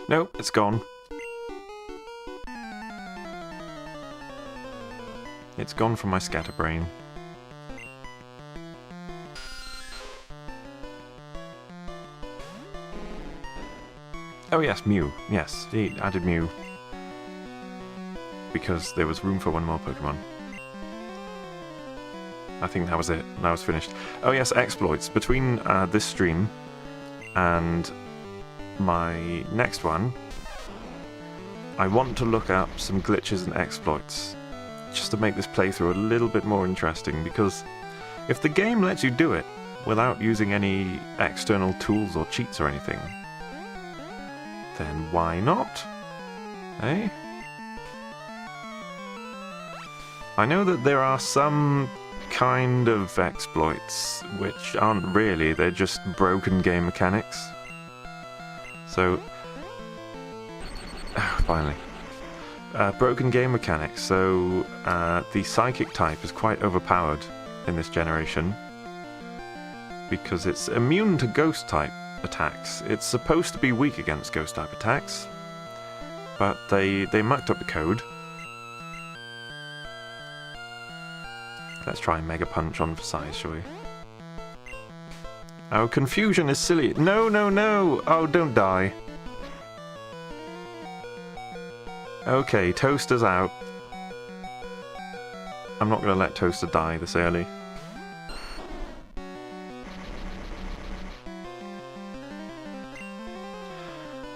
Nope, it's gone. It's gone from my scatterbrain. Oh yes, Mew. Yes, he added Mew. Because there was room for 1 more Pokemon. I think that was it. That was finished. Oh yes, exploits. Between this stream and my next one, I want to look up some glitches and exploits, just to make this playthrough a little bit more interesting, because if the game lets you do it without using any external tools or cheats or anything, then why not? Eh? I know that there are some kind of exploits which aren't really, they're just broken game mechanics. So, finally. Broken game mechanics, so the psychic type is quite overpowered in this generation because it's immune to ghost type attacks. It's supposed to be weak against ghost type attacks, but they mucked up the code. Let's try Mega Punch on for size, shall we? Oh, confusion is silly. No, no, no! Oh, don't die. Okay, Toaster's out. I'm not going to let Toaster die this early.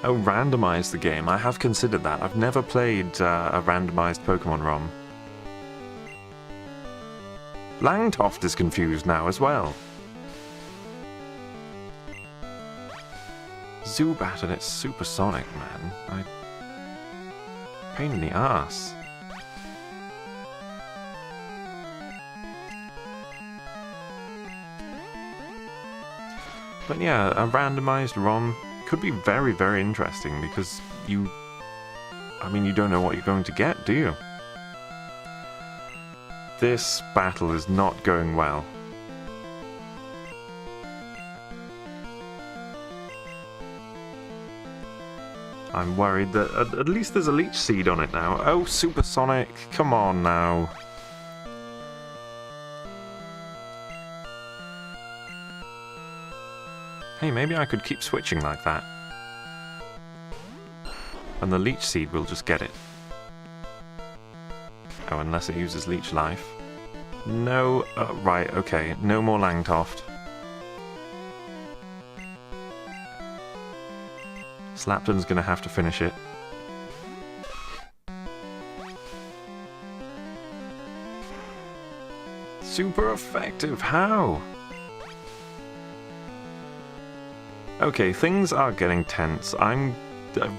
Oh, randomize the game. I have considered that. I've never played a randomized Pokemon ROM. Langtoft is confused now as well. Zubat and it's supersonic, man. Pain in the ass. But yeah, a randomized ROM could be very, very interesting because you don't know what you're going to get, do you? This battle is not going well. I'm worried that at least there's a leech seed on it now. Oh, supersonic, come on now. Hey, maybe I could keep switching like that. And the leech seed will just get it. Oh, unless it uses leech life. No, right, okay, no more Langtoft. Slapton's gonna have to finish it. Super effective, how? Okay, things are getting tense. I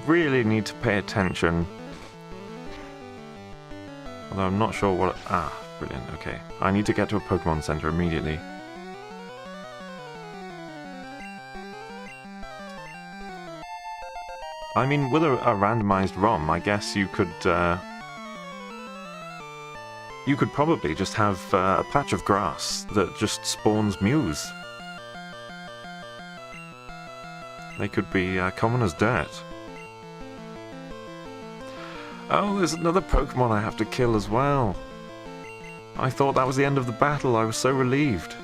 really need to pay attention. Although I'm not sure what... Ah, brilliant, okay. I need to get to a Pokemon Center immediately. I mean, with a randomized ROM, I guess you could probably just have a patch of grass that just spawns Mews. They could be common as dirt. Oh, there's another Pokemon I have to kill as well. I thought that was the end of the battle. I was so relieved.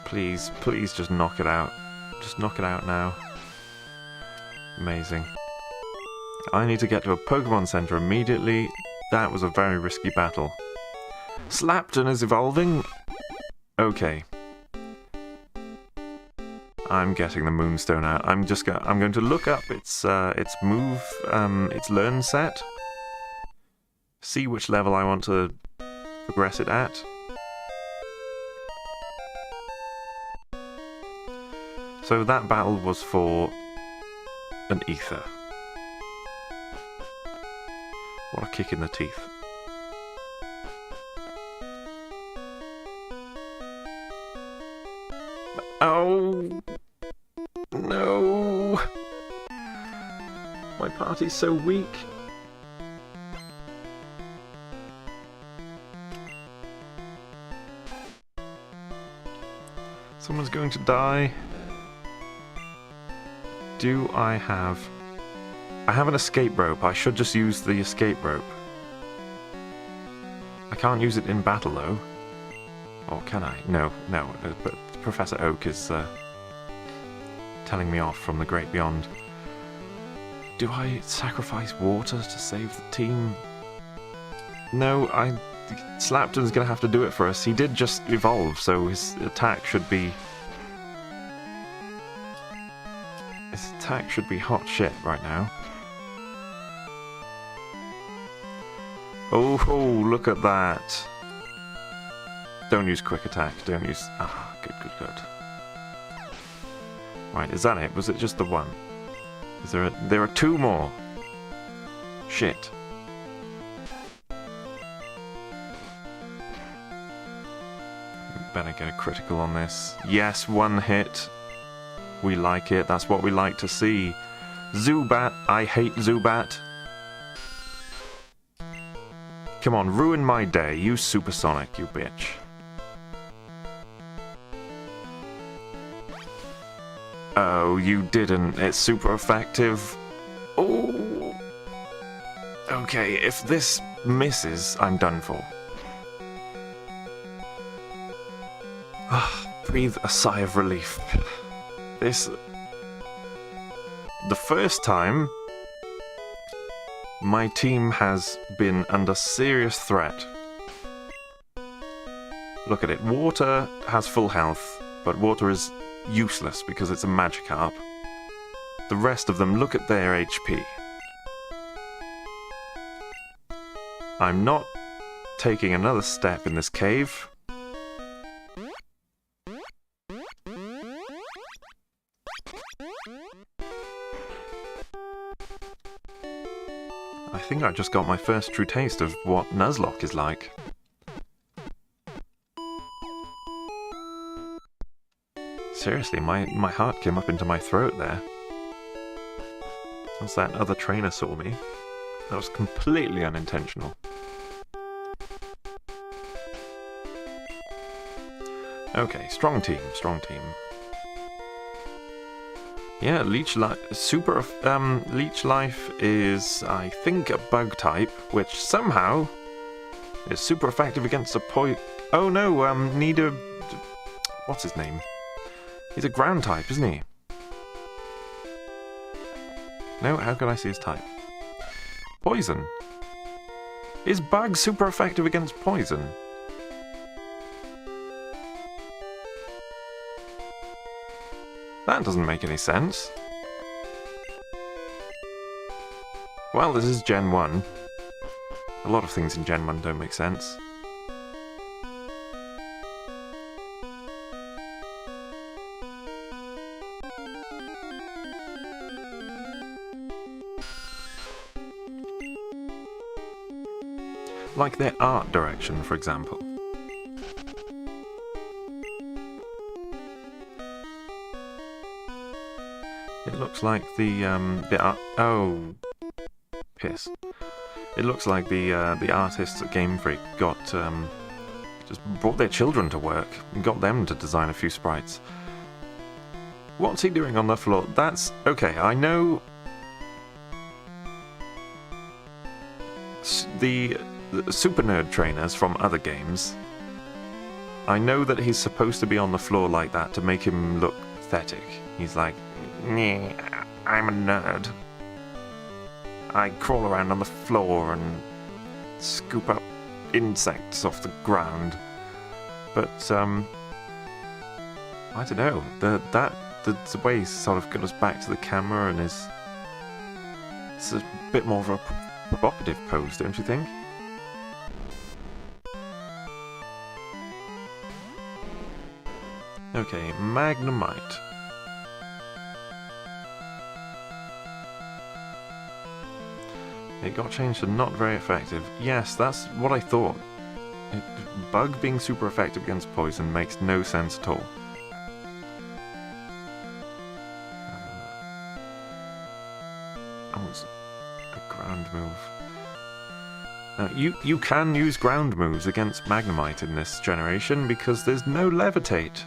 Please, please just knock it out. Just knock it out now. Amazing. I need to get to a Pokemon Center immediately. That was a very risky battle. Slapton is evolving. Okay. I'm getting the Moonstone out. I'm going to look up its move, its learn set. See which level I want to progress it at. So that battle was for an ether. What a kick in the teeth. Oh no! My party's so weak. Someone's going to die. Do I have... I have an escape rope. I should just use the escape rope. I can't use it in battle though. Or can I? No, no. But Professor Oak is telling me off from the great beyond. Do I sacrifice water to save the team? No, Slapton's gonna have to do it for us. He did just evolve, so his attack should be attack should be hot shit right now. Oh, look at that. Don't use quick attack. Don't use... Ah, good. Right, is that it? Was it just the one? Is there there are two more. Shit. Better get a critical on this. Yes, one hit. We like it. That's what we like to see. Zubat. I hate Zubat. Come on, ruin my day. Use Supersonic, you bitch. Oh, you didn't. It's super effective. Oh. Okay, if this misses, I'm done for. Breathe a sigh of relief. This... The first time my team has been under serious threat. Look at it. Water has full health, but water is useless because it's a Magikarp. The rest of them, look at their HP. I'm not taking another step in this cave. I think I just got my first true taste of what Nuzlocke is like. Seriously, my heart came up into my throat there. Once that other trainer saw me. That was completely unintentional. Okay, strong team. Yeah, Leech Life is, I think, a bug type, which somehow is super effective against a Oh no, what's his name? He's a ground type, isn't he? No, how can I see his type? Poison. Is bug super effective against poison? That doesn't make any sense. Well, this is Gen 1. A lot of things in Gen 1 don't make sense. Like their art direction, for example. It looks like oh, piss! It looks like the artists at Game Freak got just brought their children to work and got them to design a few sprites. What's he doing on the floor? That's okay. I know the super nerd trainers from other games. I know that he's supposed to be on the floor like that to make him look pathetic. He's like, I'm a nerd. I crawl around on the floor and scoop up insects off the ground. But I don't know. The way he sort of got us back to the camera and it's a bit more of a provocative pose, don't you think? Okay, Magnemite. It got changed to not very effective. Yes, that's what I thought. Bug being super effective against poison makes no sense at all. A ground move. Now, you can use ground moves against Magnemite in this generation because there's no levitate.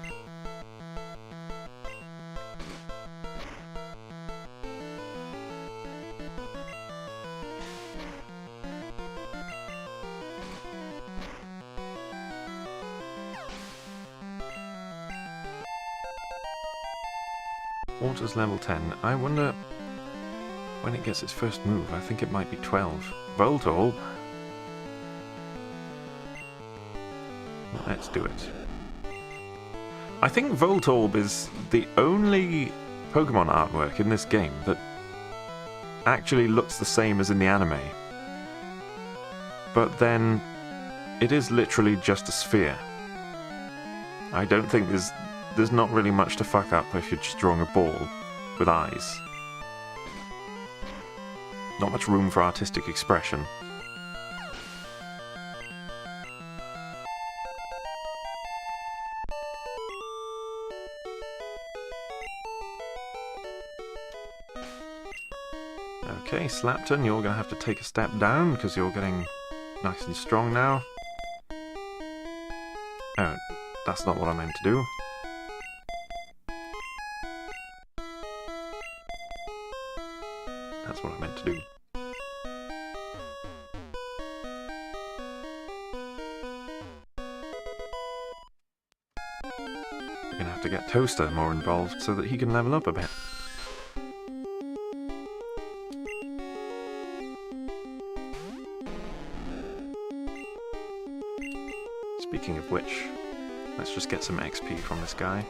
Water's level 10. I wonder when it gets its first move. I think it might be 12. Voltorb. Let's do it. I think Voltorb is the only Pokémon artwork in this game that actually looks the same as in the anime. But then, it is literally just a sphere. I don't think there's not really much to fuck up if you're just drawing a ball with eyes. Not much room for artistic expression. Okay, Slapton, you're gonna have to take a step down because you're getting nice and strong now. Oh, that's not what I meant to do. That's what I meant to do. We're gonna have to get Toaster more involved so that he can level up a bit. Speaking of which, let's just get some XP from this guy.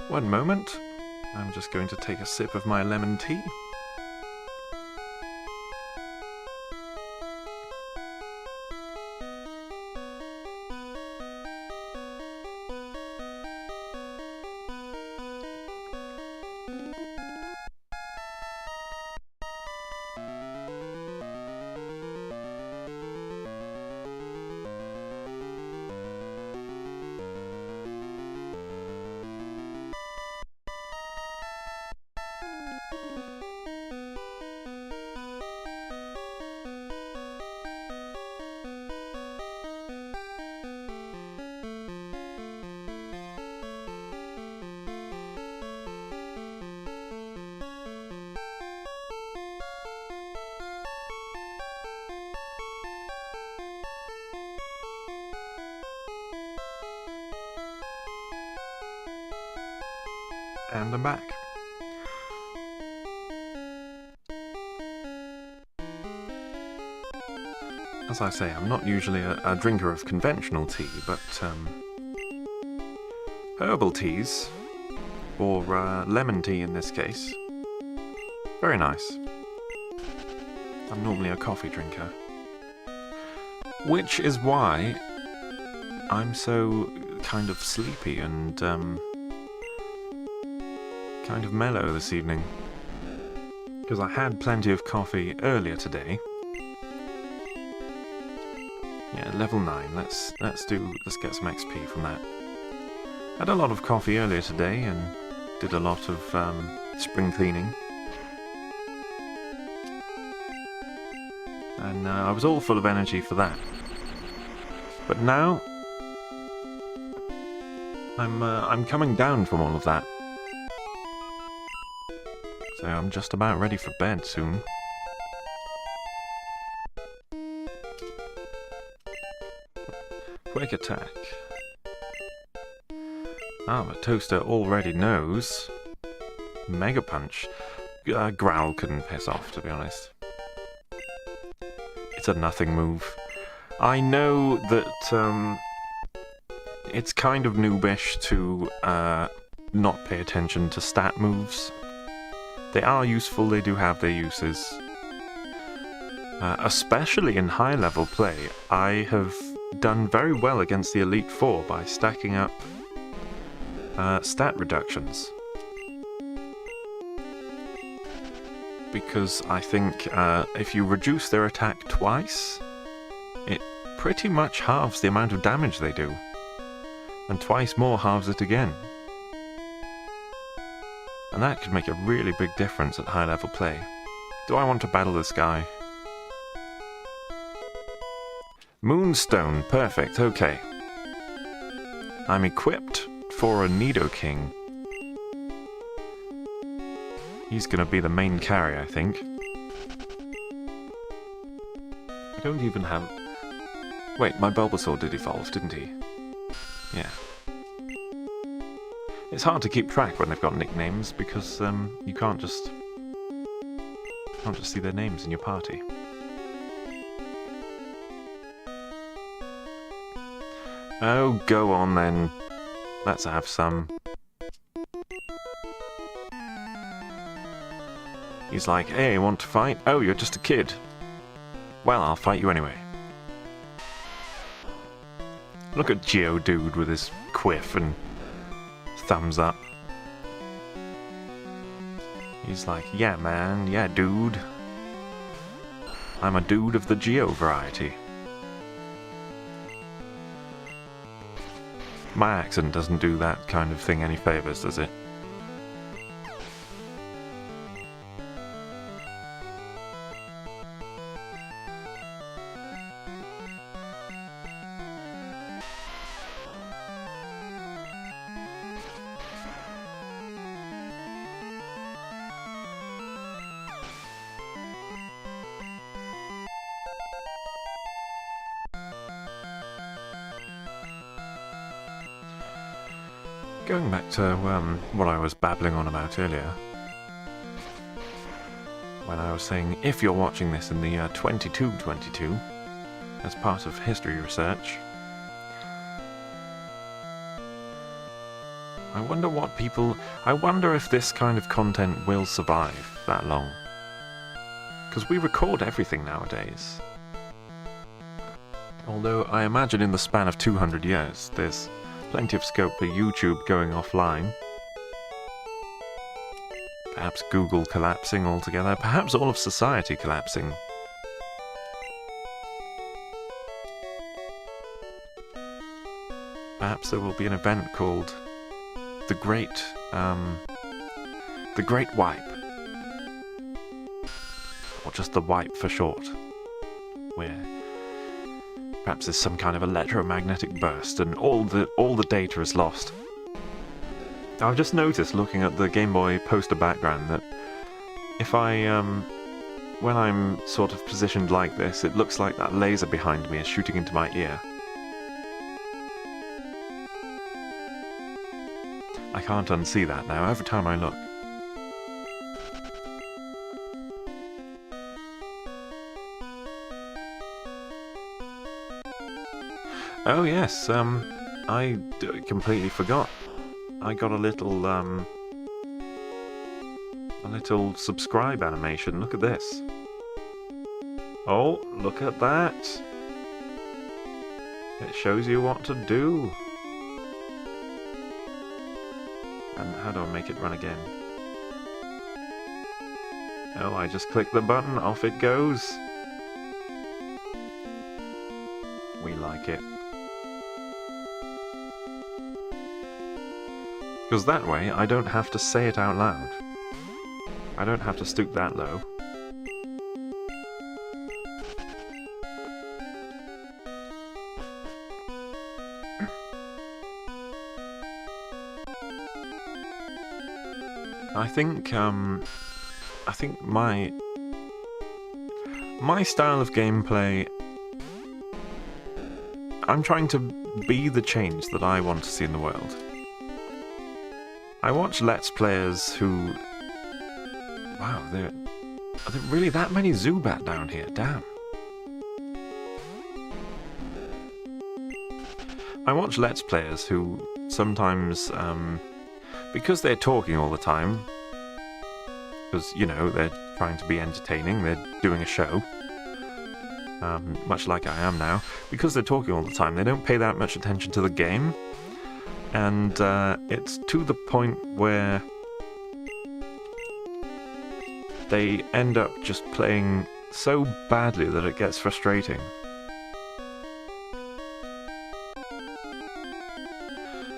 One moment. I'm just going to take a sip of my lemon tea. And I'm back. As I say, I'm not usually a drinker of conventional tea, but herbal teas, or lemon tea in this case, very nice. I'm normally a coffee drinker. Which is why I'm so kind of sleepy and kind of mellow this evening, because I had plenty of coffee earlier today. Yeah, level 9. Let's get some XP from that. Had a lot of coffee earlier today and did a lot of spring cleaning, and I was all full of energy for that. But now I'm coming down from all of that. So I'm just about ready for bed soon. Quick attack. Ah, but Toaster already knows. Mega Punch. Growl couldn't piss off, to be honest. It's a nothing move. I know that it's kind of noobish to not pay attention to stat moves. They are useful, they do have their uses. Especially in high-level play, I have done very well against the Elite Four by stacking up stat reductions. Because I think if you reduce their attack twice, it pretty much halves the amount of damage they do. And twice more halves it again. And that could make a really big difference at high level play. Do I want to battle this guy? Moonstone, perfect, okay. I'm equipped for a Nidoking. He's gonna be the main carry, I think. I don't even have... Wait, my Bulbasaur did evolve, didn't he? Yeah. It's hard to keep track when they've got nicknames, because you can't just see their names in your party. Oh, go on then. Let's have some. He's like, hey, want to fight? Oh, you're just a kid. Well, I'll fight you anyway. Look at Geodude with his quiff and thumbs up. He's like, yeah man, yeah dude. I'm a dude of the Geo variety. My accent doesn't do that kind of thing any favours, does it? Going back to what I was babbling on about earlier, when I was saying if you're watching this in the year 2222 as part of history research, I wonder if this kind of content will survive that long, because we record everything nowadays. Although I imagine in the span of 200 years there's plenty of scope for YouTube going offline. Perhaps Google collapsing altogether. Perhaps all of society collapsing. Perhaps there will be an event called the Great Wipe. Or just the Wipe for short. Where perhaps there's some kind of electromagnetic burst and all the data is lost. I've just noticed, looking at the Game Boy poster background, that if I, when I'm sort of positioned like this, it looks like that laser behind me is shooting into my ear. I can't unsee that now, every time I look. Oh yes, I completely forgot. I got a little subscribe animation. Look at this. Oh, look at that. It shows you what to do. And how do I make it run again? Oh, I just click the button, off it goes. We like it. Because that way, I don't have to say it out loud. I don't have to stoop that low. I think my style of gameplay, I'm trying to be the change that I want to see in the world. I watch Let's Players who... Wow, are there really that many Zubat down here? Damn. I watch Let's Players who sometimes, because they're talking all the time, because, you know, they're trying to be entertaining, they're doing a show, much like I am now, because they're talking all the time, they don't pay that much attention to the game. And it's to the point where they end up just playing so badly that it gets frustrating.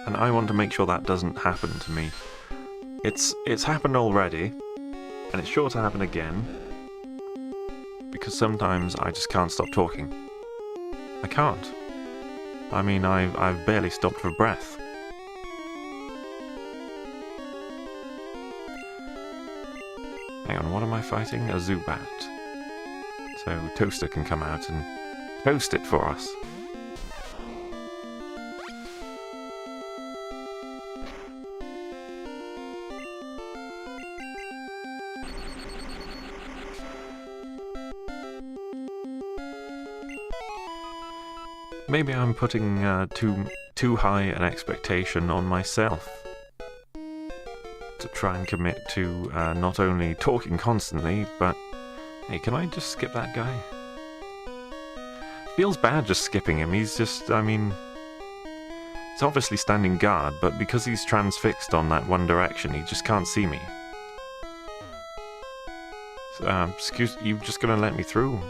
And I want to make sure that doesn't happen to me. It's happened already, and it's sure to happen again, because sometimes I just can't stop talking. I can't. I mean, I've barely stopped for breath. Hang on, what am I fighting? A Zubat. so Toaster can come out and toast it for us. Maybe I'm putting too high an expectation on myself to try and commit to not only talking constantly, but hey, can I just skip that guy? Feels bad just skipping him. He's just, I mean, he's obviously standing guard, but because he's transfixed on that one direction, he just can't see me. So, excuse, you just gonna let me through?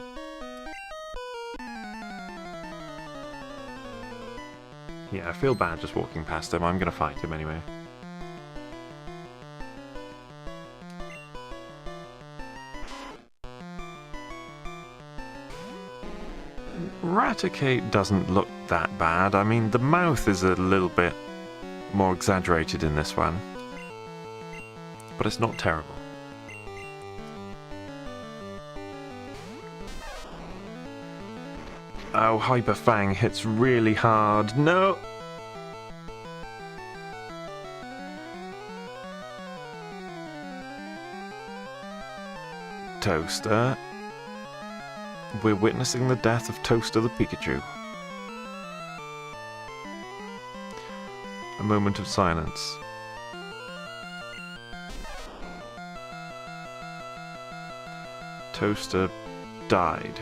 Yeah, I feel bad just walking past him. I'm gonna fight him anyway. Raticate doesn't look that bad. I mean, the mouth is a little bit more exaggerated in this one, but it's not terrible. Oh, Hyper Fang hits really hard. No! Toaster. We're witnessing the death of Toaster the Pikachu. A moment of silence. Toaster died.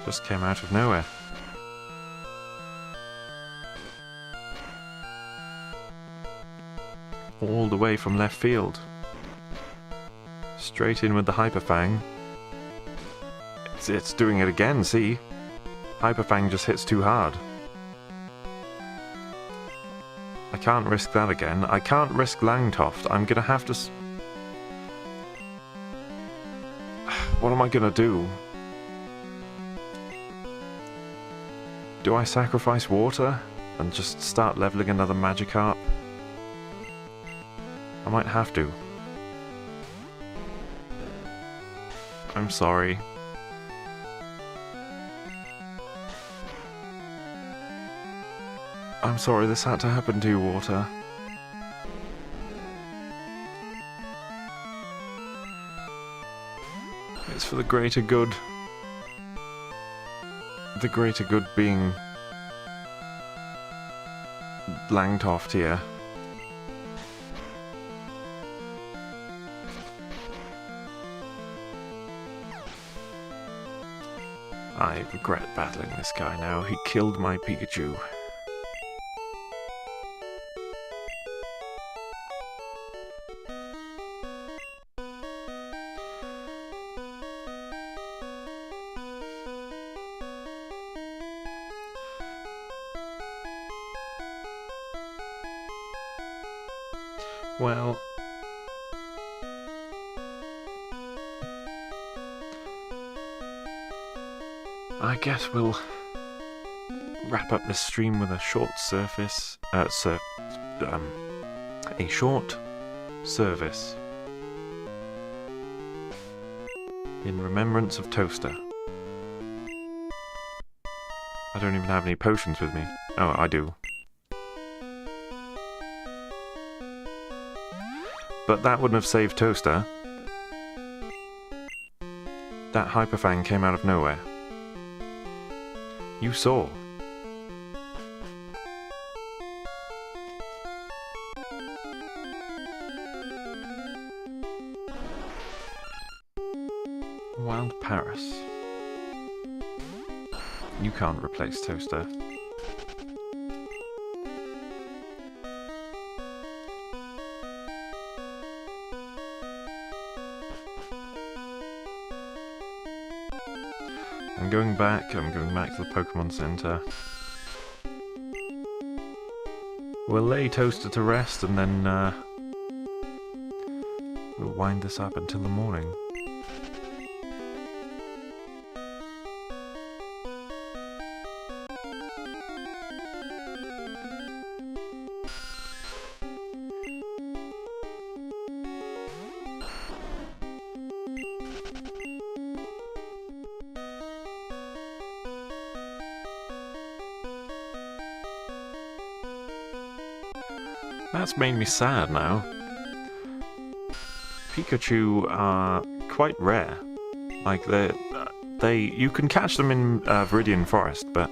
Just came out of nowhere. All the way from left field. Straight in with the Hyper Fang. It's doing it again, see? Hyper Fang just hits too hard. I can't risk that again. I can't risk Langtoft. I'm gonna have to... What am I gonna do? Do I sacrifice water and just start leveling another Magikarp? I might have to. I'm sorry. I'm sorry this had to happen to you, Water. It's for the greater good. The greater good being Langtoft here. I regret battling this guy now. He killed my Pikachu. Well, I guess we'll wrap up this stream with a short a short service in remembrance of Toaster. I don't even have any potions with me. Oh, I do. But that wouldn't have saved Toaster. That Hyper Fang came out of nowhere. You saw. Wild Paris. You can't replace Toaster. I'm going back to the Pokémon Center. We'll lay Toaster to rest and then we'll wind this up until the morning. That's made me sad now. Pikachu are quite rare. Like, you can catch them in Viridian Forest, but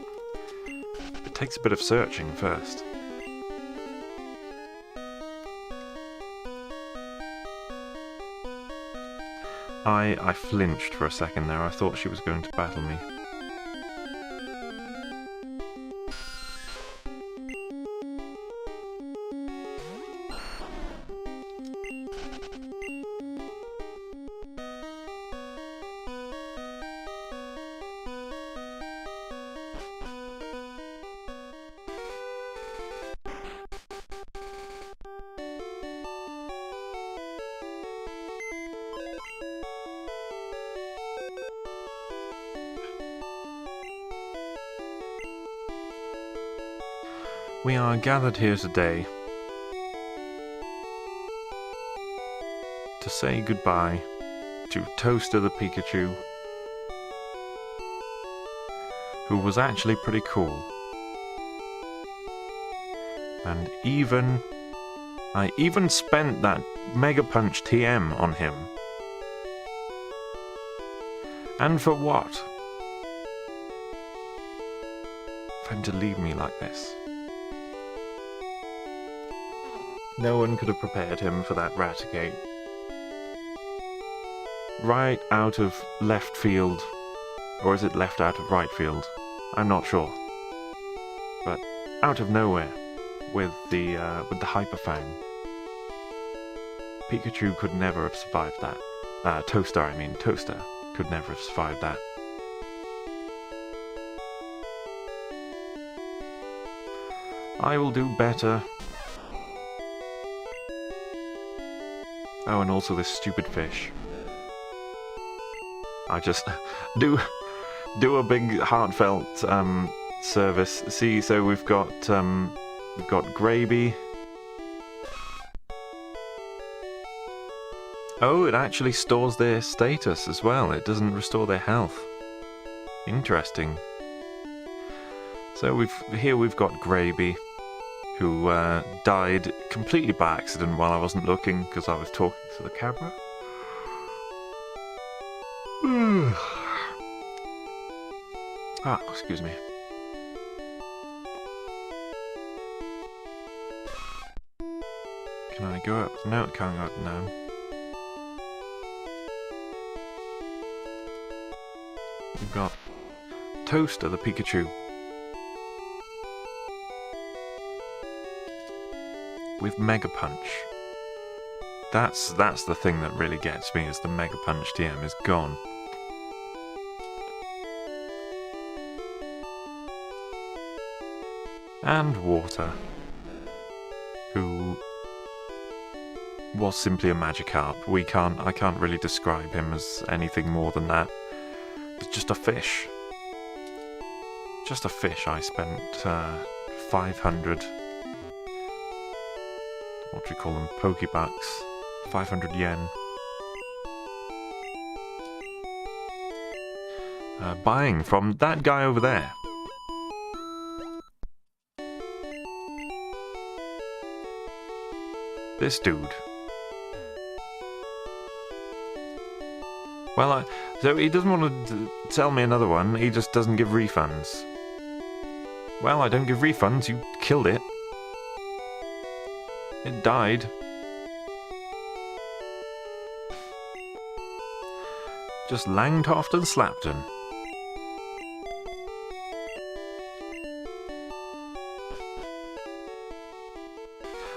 it takes a bit of searching first. I flinched for a second there. I thought she was going to battle me. We are gathered here today to say goodbye to Toaster the Pikachu, who was actually pretty cool. And I even spent that Mega Punch TM on him. And for what? For him to leave me like this. No one could have prepared him for that Raticate. Right out of left field. Or is it left out of right field? I'm not sure. But out of nowhere with the Hyper Fang. Pikachu could never have survived that. Toaster could never have survived that. I will do better. Oh, and also this stupid fish. I just do a big heartfelt service. See, so we've got Graby. Oh, it actually stores their status as well. It doesn't restore their health. Interesting. So we've got Graby, who died completely by accident while I wasn't looking because I was talking to the camera. Excuse me. Can I go up? No, it can't go up now. We've got Toaster the Pikachu. With Mega Punch. That's the thing that really gets me, is the Mega Punch TM is gone. And Water, who was simply a Magikarp. I can't really describe him as anything more than that. It's just a fish. Just a fish. I spent 500. What do you call them? Pokebucks. 500 yen. Buying from that guy over there. This dude. Well, so he doesn't want to sell me another one, he just doesn't give refunds. Well, I don't give refunds, you killed it. It died. Just Langtoft and Slapton.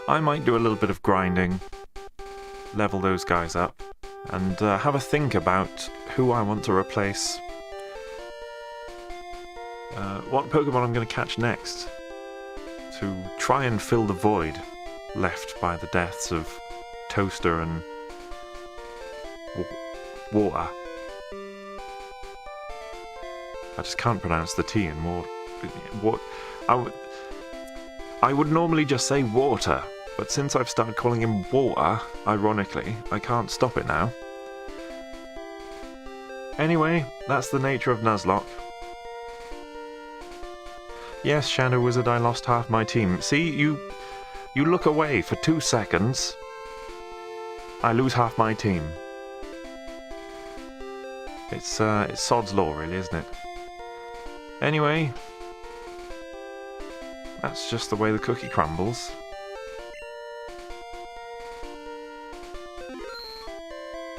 I might do a little bit of grinding, level those guys up, and have a think about who I want to replace. What Pokemon I'm going to catch next, to try and fill the void left by the deaths of Toaster and Water. I just can't pronounce the T in Water. I would normally just say Water, but since I've started calling him Water, ironically, I can't stop it now. Anyway, that's the nature of Nuzlocke. Yes, Shadow Wizard, I lost half my team. See, You look away for 2 seconds. I lose half my team. It's sod's law, really, isn't it? Anyway, that's just the way the cookie crumbles.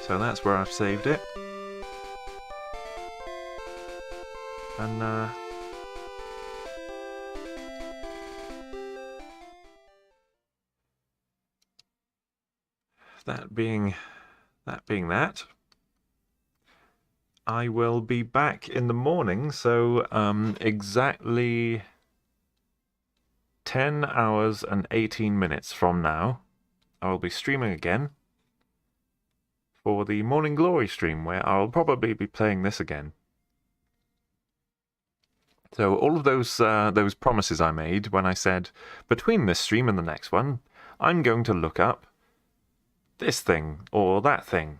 So that's where I've saved it. And that being that, I will be back in the morning, so exactly 10 hours and 18 minutes from now, I will be streaming again for the Morning Glory stream, where I'll probably be playing this again. So all of those promises I made when I said, between this stream and the next one, I'm going to look up this thing or that thing.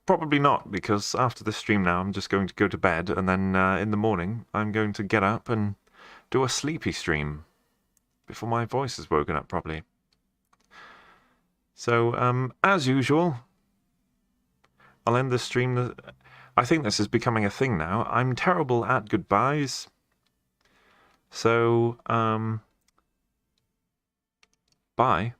Probably not, because after this stream now, I'm just going to go to bed, and then in the morning, I'm going to get up and do a sleepy stream before my voice is woken up properly. So, as usual, I'll end this stream. I think this is becoming a thing now. I'm terrible at goodbyes. So, bye.